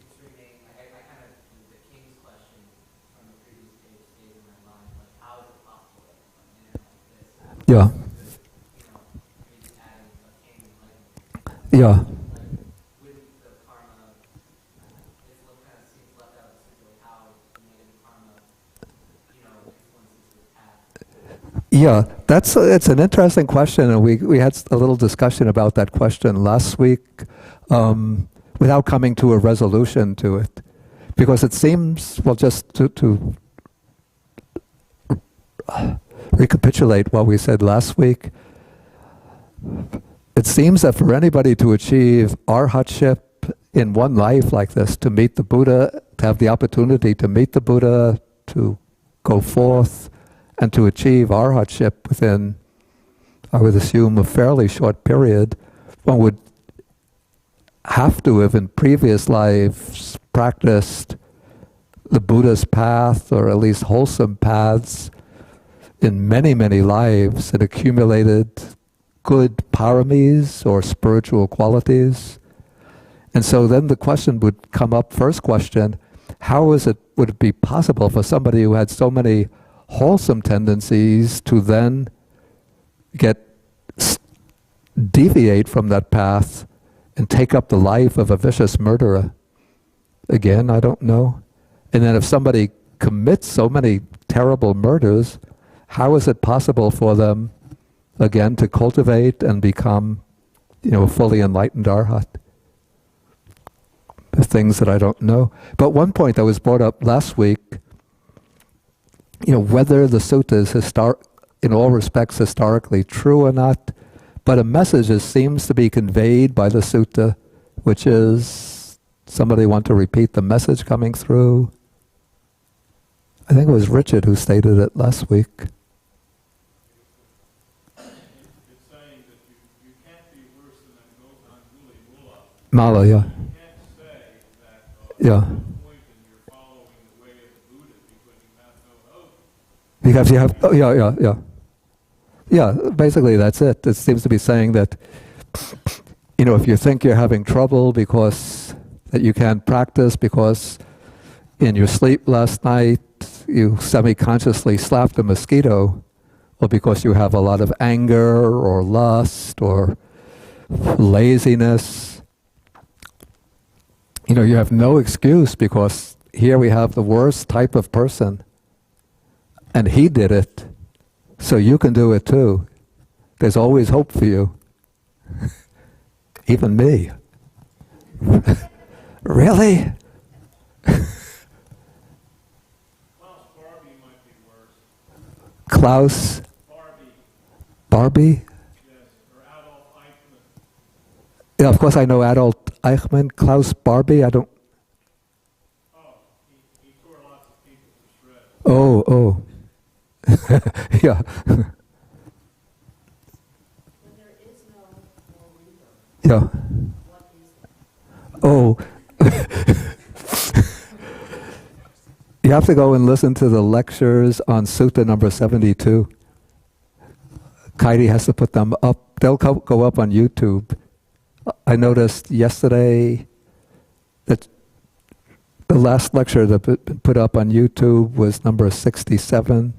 it's remained, I kind of, the king's question from the previous page stays in my mind, like how is it possible that a man like this, Yeah. Yeah. with the karma, it's kind of seems left out of the story, how negative karma, influences his path. Yeah, it's an interesting question, and we had a little discussion about that question last week, without coming to a resolution to it, because it seems, well, just to recapitulate what we said last week. It seems that for anybody to achieve arhatship in one life like this, to meet the Buddha, to have the opportunity to meet the Buddha, to go forth and to achieve arhatship within, I would assume, a fairly short period, one would have to have in previous lives practiced the Buddha's path, or at least wholesome paths, in many, many lives, and accumulated good paramis or spiritual qualities. And so then the question would come up, first question, would it be possible for somebody who had so many wholesome tendencies to then deviate from that path and take up the life of a vicious murderer? Again, I don't know. And then if somebody commits so many terrible murders, how is it possible for them again to cultivate and become, a fully enlightened arhat? The things that I don't know. But one point that was brought up last week, whether the sutta is in all respects historically true or not, but a message seems to be conveyed by the sutta, which is, somebody want to repeat the message coming through? I think it was Richard who stated it last week. It's saying that you can't be worse than Aṅgulimāla. Mala, yeah. You can't say that Yeah. at some point in your following the way of the Buddha because you have no hope. Because you have, oh, yeah. Yeah, basically that's it. It seems to be saying that, if you think you're having trouble because that you can't practice because in your sleep last night you semi-consciously slapped a mosquito, or because you have a lot of anger or lust or laziness, you have no excuse, because here we have the worst type of person and he did it, so you can do it too. There's always hope for you. Even me. Really? Klaus Barbie? Yes, or Adolf Eichmann. Yeah, of course I know Adolf Eichmann. Klaus Barbie, I don't... Oh, he tore lots of people to shreds. Oh. Yeah. When there is no more rebirth, Yeah. what is it? Oh. You have to go and listen to the lectures on Sutta number 72. Kaidi has to put them up. They'll go up on YouTube. I noticed yesterday that the last lecture that been put up on YouTube was number 67.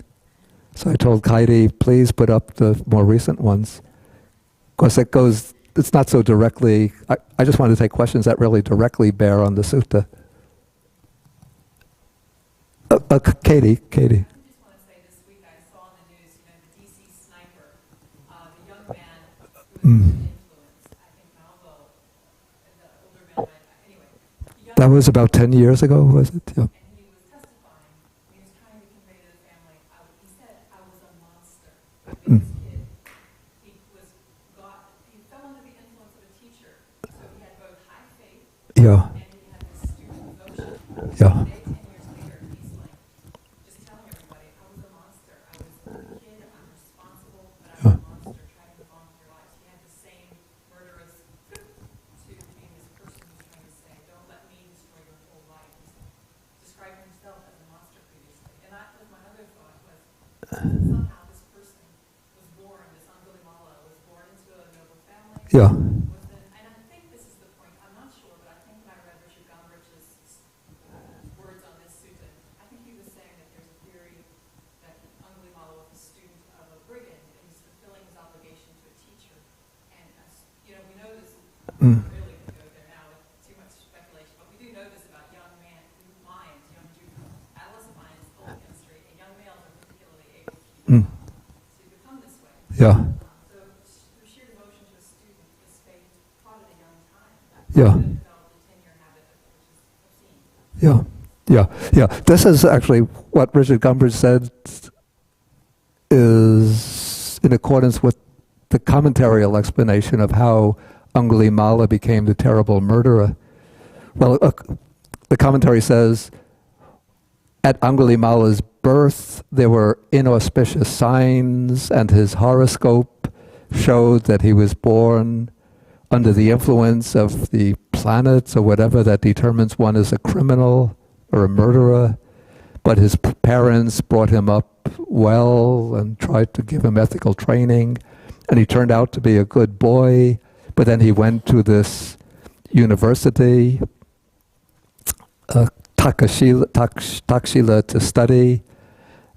So I told Kaidi, please put up the more recent ones. Because it's not so directly, I just want to take questions that really directly bear on the sutta. Katie. I just want to say this week I saw in the news, the DC sniper, the young man who was under influence, I think Malvo, the older man, anyway. That was about 10 years ago, was it? Yeah. And he was testifying, he was trying to convey to the family, he said, I was a monster. This kid, he fell under the influence of a teacher, so he had both high faith Yeah. and he had this student devotion. Yeah. Today, 10 years later, he's like, just telling everybody, I was a monster. I was a kid, I'm responsible, but I'm a monster, trying to move on with your lives. He had the same murderous to being this person who's trying to say, don't let me destroy your whole life. He's describing himself as a monster previously. And that was my other thought was, somehow this person was born, this Aṅgulimāla was born into a noble family. Yeah. And I think this is the point, I'm not sure, but I think when I read Richard Gombrich's words on this sutta, I think he was saying that there's a theory that Aṅgulimāla was a student of a brigand and he's fulfilling his obligation to a teacher. And, we know this, really to go there now with too much speculation, but we do know this about young lions, young adolescent lions, old history, and young males are particularly able to become this way. Yeah. So through sheer devotion to a student, this faith taught at a young time. Yeah. Developed a 10-year habit, which is obscene. Yeah. This is actually what Richard Gombrich said is in accordance with the commentarial explanation of how Aṅgulimāla became the terrible murderer. Well, the commentary says, at Aṅgulimāla's birth, there were inauspicious signs, and his horoscope showed that he was born under the influence of the planets or whatever that determines one as a criminal or a murderer. But his parents brought him up well and tried to give him ethical training, and he turned out to be a good boy. But then he went to this university, Takshila, to study,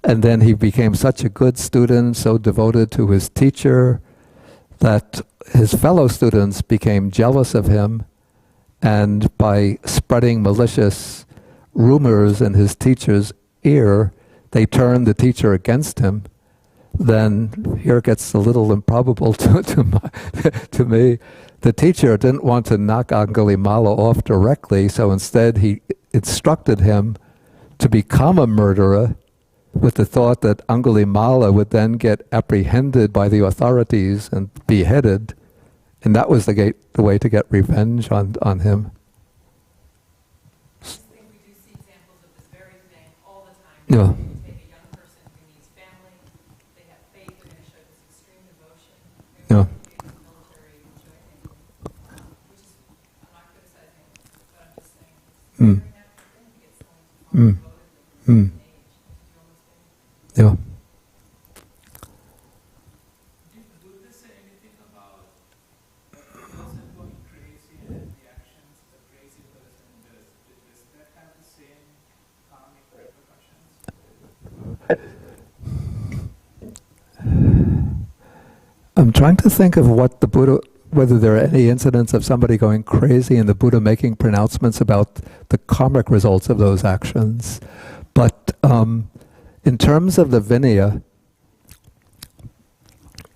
and then he became such a good student, so devoted to his teacher, that his fellow students became jealous of him, and by spreading malicious rumors in his teacher's ear, they turned the teacher against him. Then here it gets a little improbable to me. The teacher didn't want to knock Aṅgulimāla off directly, so instead he instructed him to become a murderer, with the thought that Aṅgulimāla would then get apprehended by the authorities and beheaded, and that was the way to get revenge on him. I just think we do see examples of this very thing all the time. Yeah. You take a young person who needs family, they have faith, they're going to show this extreme devotion. Yeah. Maybe the military joining, which is, I'm not criticizing it, but I'm just saying it's a Mm. very natural thing to get someone to fall Mm. devoted at a Mm. certain age. Do you understand? Yeah. Did Buddha say anything about a person going crazy and the actions the crazy person does? Does that have the same karmic repercussions? I'm trying to think of what the Buddha, whether there are any incidents of somebody going crazy and the Buddha making pronouncements about the karmic results of those actions. But in terms of the Vinaya,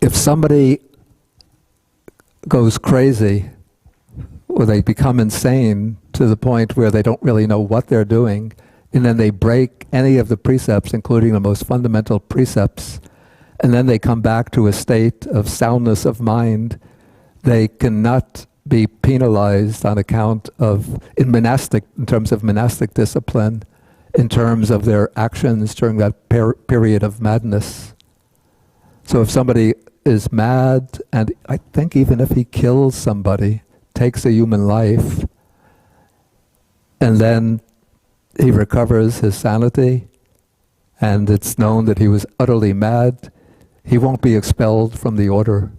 if somebody goes crazy or they become insane to the point where they don't really know what they're doing, and then they break any of the precepts, including the most fundamental precepts, and then they come back to a state of soundness of mind, they cannot be penalized on account of, in terms of monastic discipline, in terms of their actions during that period of madness. So if somebody is mad, and I think even if he kills somebody, takes a human life, and then he recovers his sanity, and it's known that he was utterly mad, he won't be expelled from the order.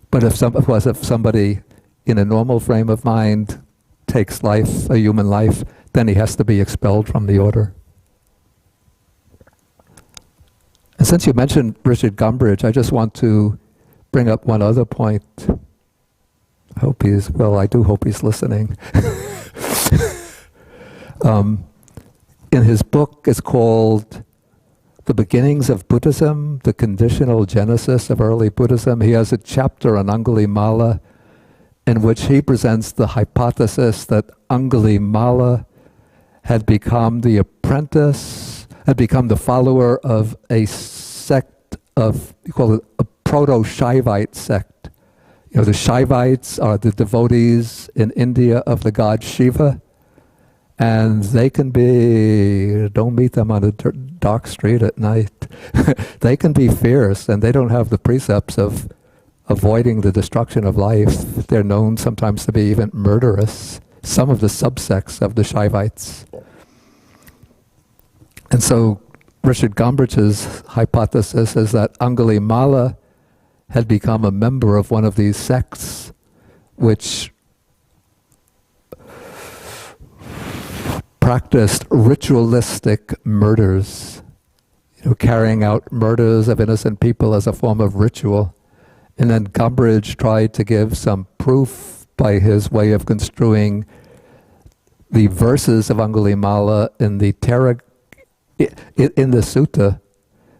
But if somebody in a normal frame of mind takes life, a human life, then he has to be expelled from the order. And since you mentioned Richard Gumbridge, I just want to bring up one other point. I do hope he's listening. In his book, it's called The Beginnings of Buddhism, The Conditional Genesis of Early Buddhism. He has a chapter on Aṅgulimāla in which he presents the hypothesis that Aṅgulimāla had become the apprentice, had become the follower of a sect of, you call it a proto-Shaivite sect. You know, the Shaivites are the devotees in India of the god Shiva, and they can be, don't meet them on a dark street at night. They can be fierce, and they don't have the precepts of avoiding the destruction of life. They're known sometimes to be even murderous, some of the subsects of the Shaivites. And so Richard Gumbridge's hypothesis is that Aṅgulimāla had become a member of one of these sects which practiced ritualistic murders, carrying out murders of innocent people as a form of ritual. And then Gumbridge tried to give some proof by his way of construing the verses of Aṅgulimāla in the Sutta.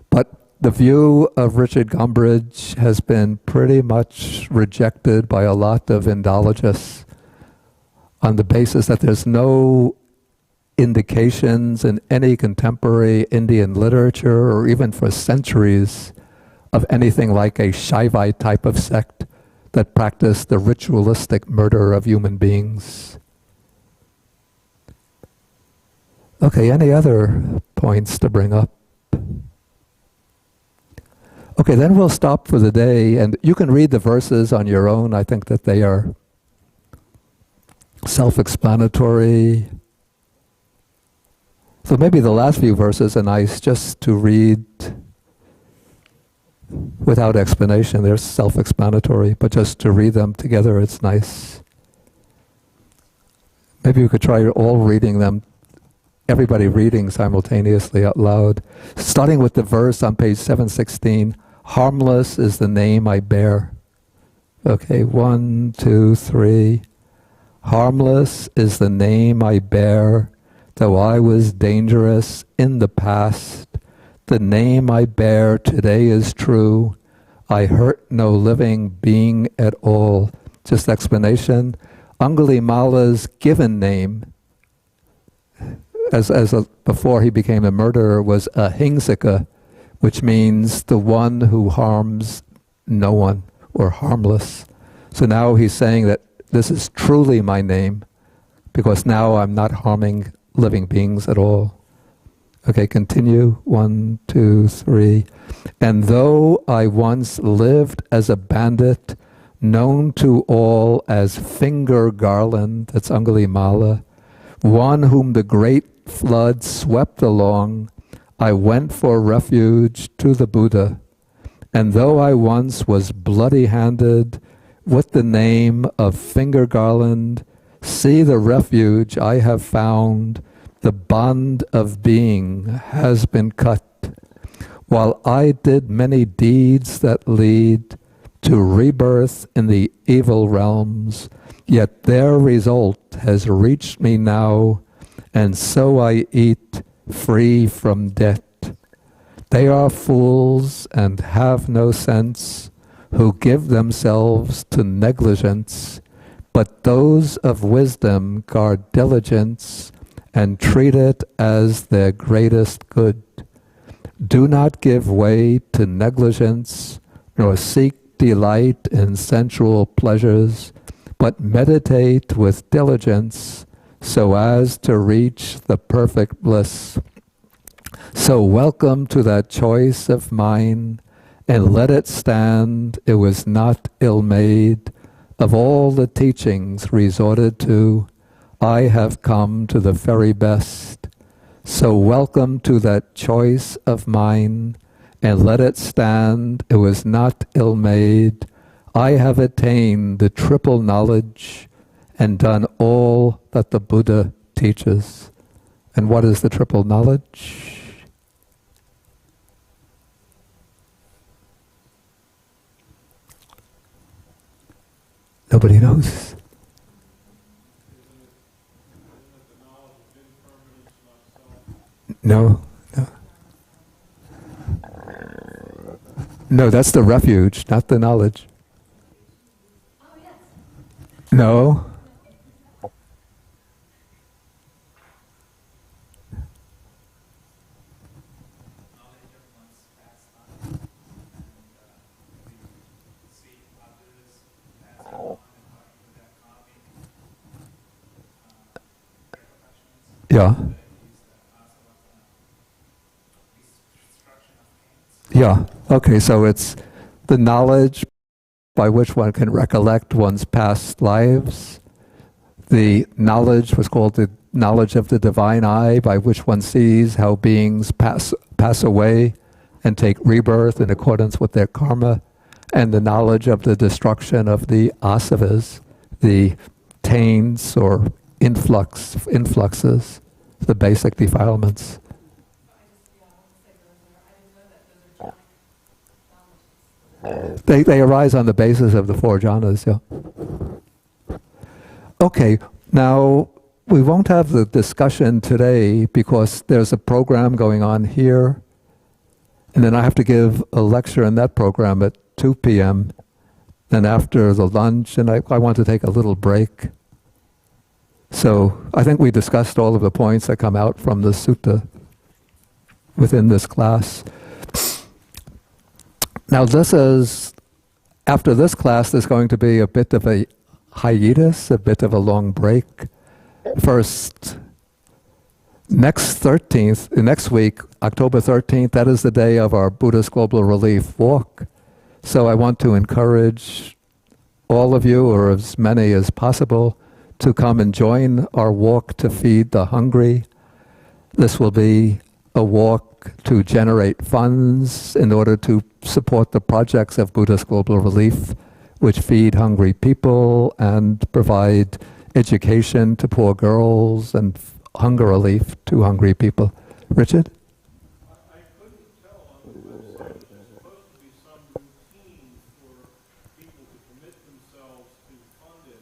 But the view of Richard Gumbridge has been pretty much rejected by a lot of Indologists on the basis that there's no indications in any contemporary Indian literature or even for centuries of anything like a Shaivite type of sect that practiced the ritualistic murder of human beings. Okay, any other points to bring up? Okay, then we'll stop for the day, and you can read the verses on your own. I think that they are self-explanatory. So maybe the last few verses are nice just to read without explanation. They're self-explanatory, but just to read them together, it's nice. Maybe we could try all reading them, everybody reading simultaneously out loud. Starting with the verse on page 716, harmless is the name I bear. Okay, 1, 2, 3. Harmless is the name I bear, though I was dangerous in the past. The name I bear today is true. I hurt no living being at all. Just explanation. Aṅgulimāla's given name, before he became a murderer, was ahingsaka, which means the one who harms no one, or harmless. So now he's saying that this is truly my name, because now I'm not harming living beings at all. Okay, continue. 1, 2, 3. And though I once lived as a bandit, known to all as finger garland, that's Aṅgulimāla, one whom the great flood swept along, I went for refuge to the Buddha. And though I once was bloody-handed with the name of finger garland, see the refuge I have found, the bond of being has been cut. While I did many deeds that lead to rebirth in the evil realms, yet their result has reached me now, and so I eat free from debt. They are fools and have no sense, who give themselves to negligence, but those of wisdom guard diligence and treat it as their greatest good. Do not give way to negligence, nor seek delight in sensual pleasures, but meditate with diligence so as to reach the perfect bliss. So welcome to that choice of mine, and let it stand, it was not ill-made. Of all the teachings resorted to, I have come to the very best. So welcome to that choice of mine, and let it stand, it was not ill-made. I have attained the triple knowledge and done all that the Buddha teaches. And what is the triple knowledge? Nobody knows. No, no. No, that's the refuge, not the knowledge. No. Yeah. Yeah. Okay, so it's the knowledge by which one can recollect one's past lives. The knowledge was called the knowledge of the divine eye, by which one sees how beings pass away and take rebirth in accordance with their karma. And the knowledge of the destruction of the asavas, the taints or influxes, the basic defilements. They arise on the basis of the four jhanas, yeah. Okay, now we won't have the discussion today because there's a program going on here, and then I have to give a lecture in that program at 2 p.m. Then after the lunch, and I want to take a little break. So I think we discussed all of the points that come out from the sutta within this class. Now after this class, there's going to be a bit of a hiatus, a bit of a long break. First, next week, October 13th, that is the day of our Buddhist Global Relief Walk. So I want to encourage all of you, or as many as possible, to come and join our walk to feed the hungry. This will be a walk to generate funds in order to support the projects of Buddhist Global Relief, which feed hungry people and provide education to poor girls and hunger relief to hungry people. Richard? I couldn't tell on the website. There's supposed to be some routine for people to commit themselves to fund it.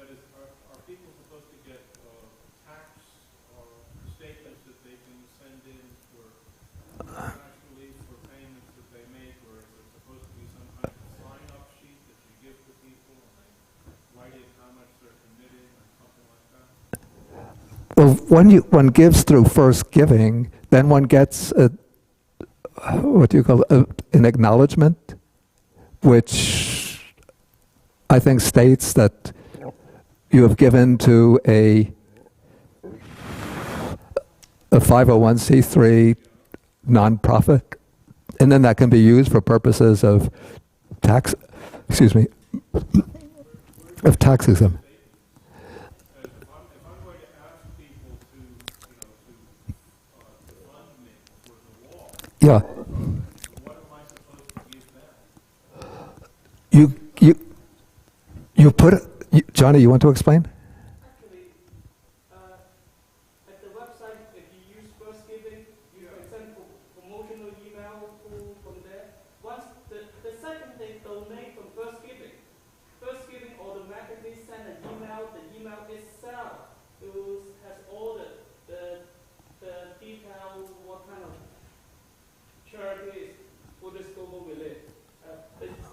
That is, are people supposed to get tax or statements that they can send in for tax relief for payments that they make, or is it supposed to be some kind of sign-up sheet that you give to people and they write in how much they're committing or something like that? Well, when one gives through first giving, then one gets an acknowledgement, which I think states that you have given to a a 501c3 nonprofit, and then that can be used for purposes of tax, of tax exempt. If I'm going to ask people to, to fund me for the wall, Yeah. what am I supposed to give them? You put it, Johnny, you want to explain? Actually, at the website, if you use First Giving, you can send promotional email from there. Once the second they donate from First Giving automatically send an email. The email itself has all the details, what kind of charity is Buddhist Global Relief.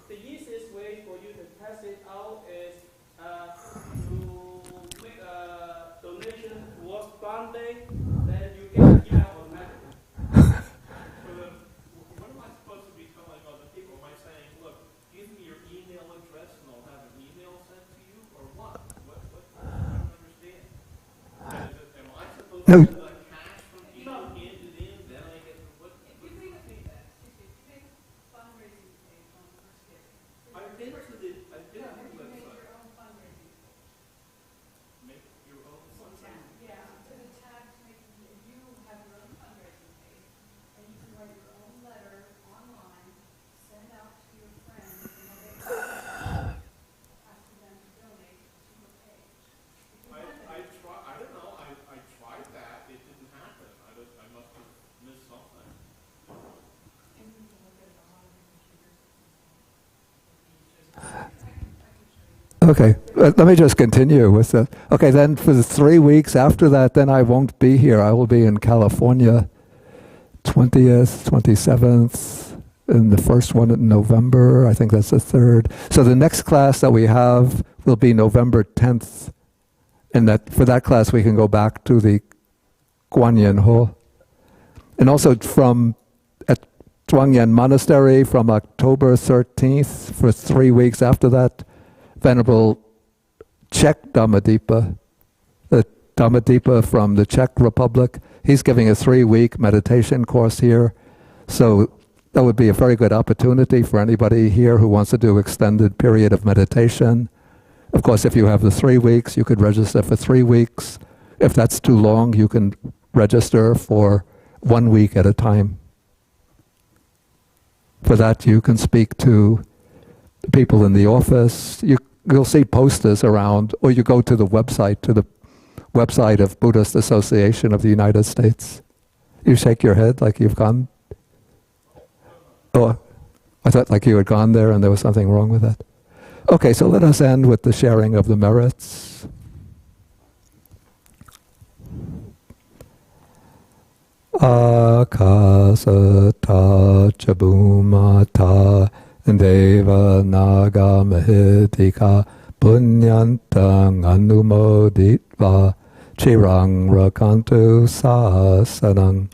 The easiest way for you to test it out is to make a donation towards bandit, then you get an email automatically. What am I supposed to be telling other people? Am I saying, look, give me your email address and I'll have an email sent to you, or what? I don't understand. Am I supposed No. to collect cash from people, hand it in, then I get what? If you make fundraising page on First Giving. I've been to the You make website. your own fundraising page. Make your own fundraising. Yeah, to the tab to make, you have your own fundraising page, and you can write your own letter online, send out to your friends, and then they ask them to donate to your page. If you want I don't know, I tried that, it didn't happen. I must have missed something. and you can look at it on all of your computers. Okay, let me just continue with the. Okay, then for the 3 weeks after that, then I won't be here. I will be in California, 20th, 27th, and the first one in November. I think that's the 3rd. So the next class that we have will be November 10th, and that for that class we can go back to the Guanyin Hall, and also from at Zhuangyan Monastery from October 13th for 3 weeks after that. Venerable Czech Dhammadīpa, the Dhammadīpa from the Czech Republic. He's giving a 3-week meditation course here. So that would be a very good opportunity for anybody here who wants to do extended period of meditation. Of course, if you have the 3 weeks, you could register for 3 weeks. If that's too long, you can register for 1 week at a time. For that, you can speak to people in the office. You'll see posters around, or you go to the website of Buddhist Association of the United States. You shake your head like you've gone. Oh, I thought like you had gone there and there was something wrong with that. Okay, so let us end with the sharing of the merits. Akasata chabumata Deva naga mahidika punyantang anumoditva chirang rakantu sasanang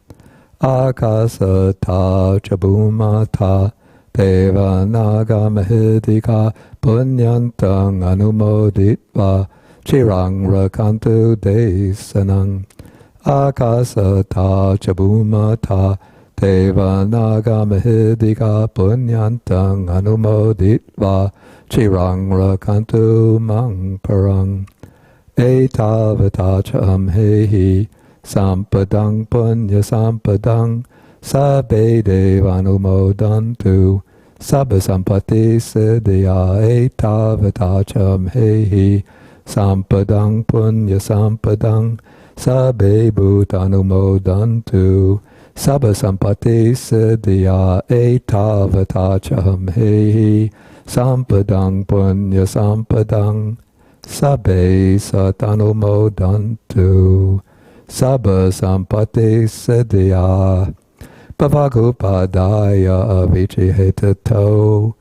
akasata chabumata Deva naga mahidika punyantang anumoditva chirang rakantu desanang akasata chabumata Deva naga mahidika punyantang anumoditva chirang rakantu mang parang etavata hehi sampadang punya sampadang sabbe devanumodantu sabba sampati siddhya etavata hehi sampadang punya sampadang sabbe bhutanumodantu Sabba sampati siddhya etavata hehi sampadang punya sampadang sabbe satanumodantu sabba sampati siddhya bhavagupadaya avichihetato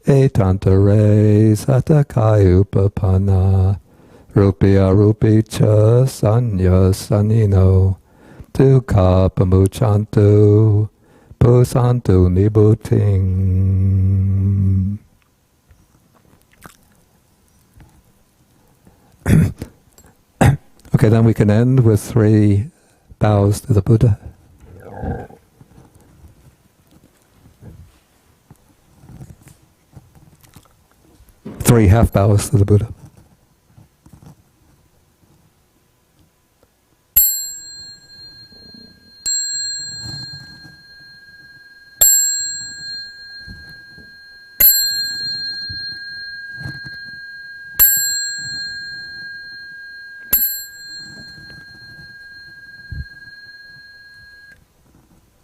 etantare satakayupapana rupya rupicha sanya sanino Dukkha pamuchantu pusantu nibuting. Okay, then we can end with 3 bows to the Buddha. Three half bows to the Buddha.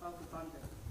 How to contact?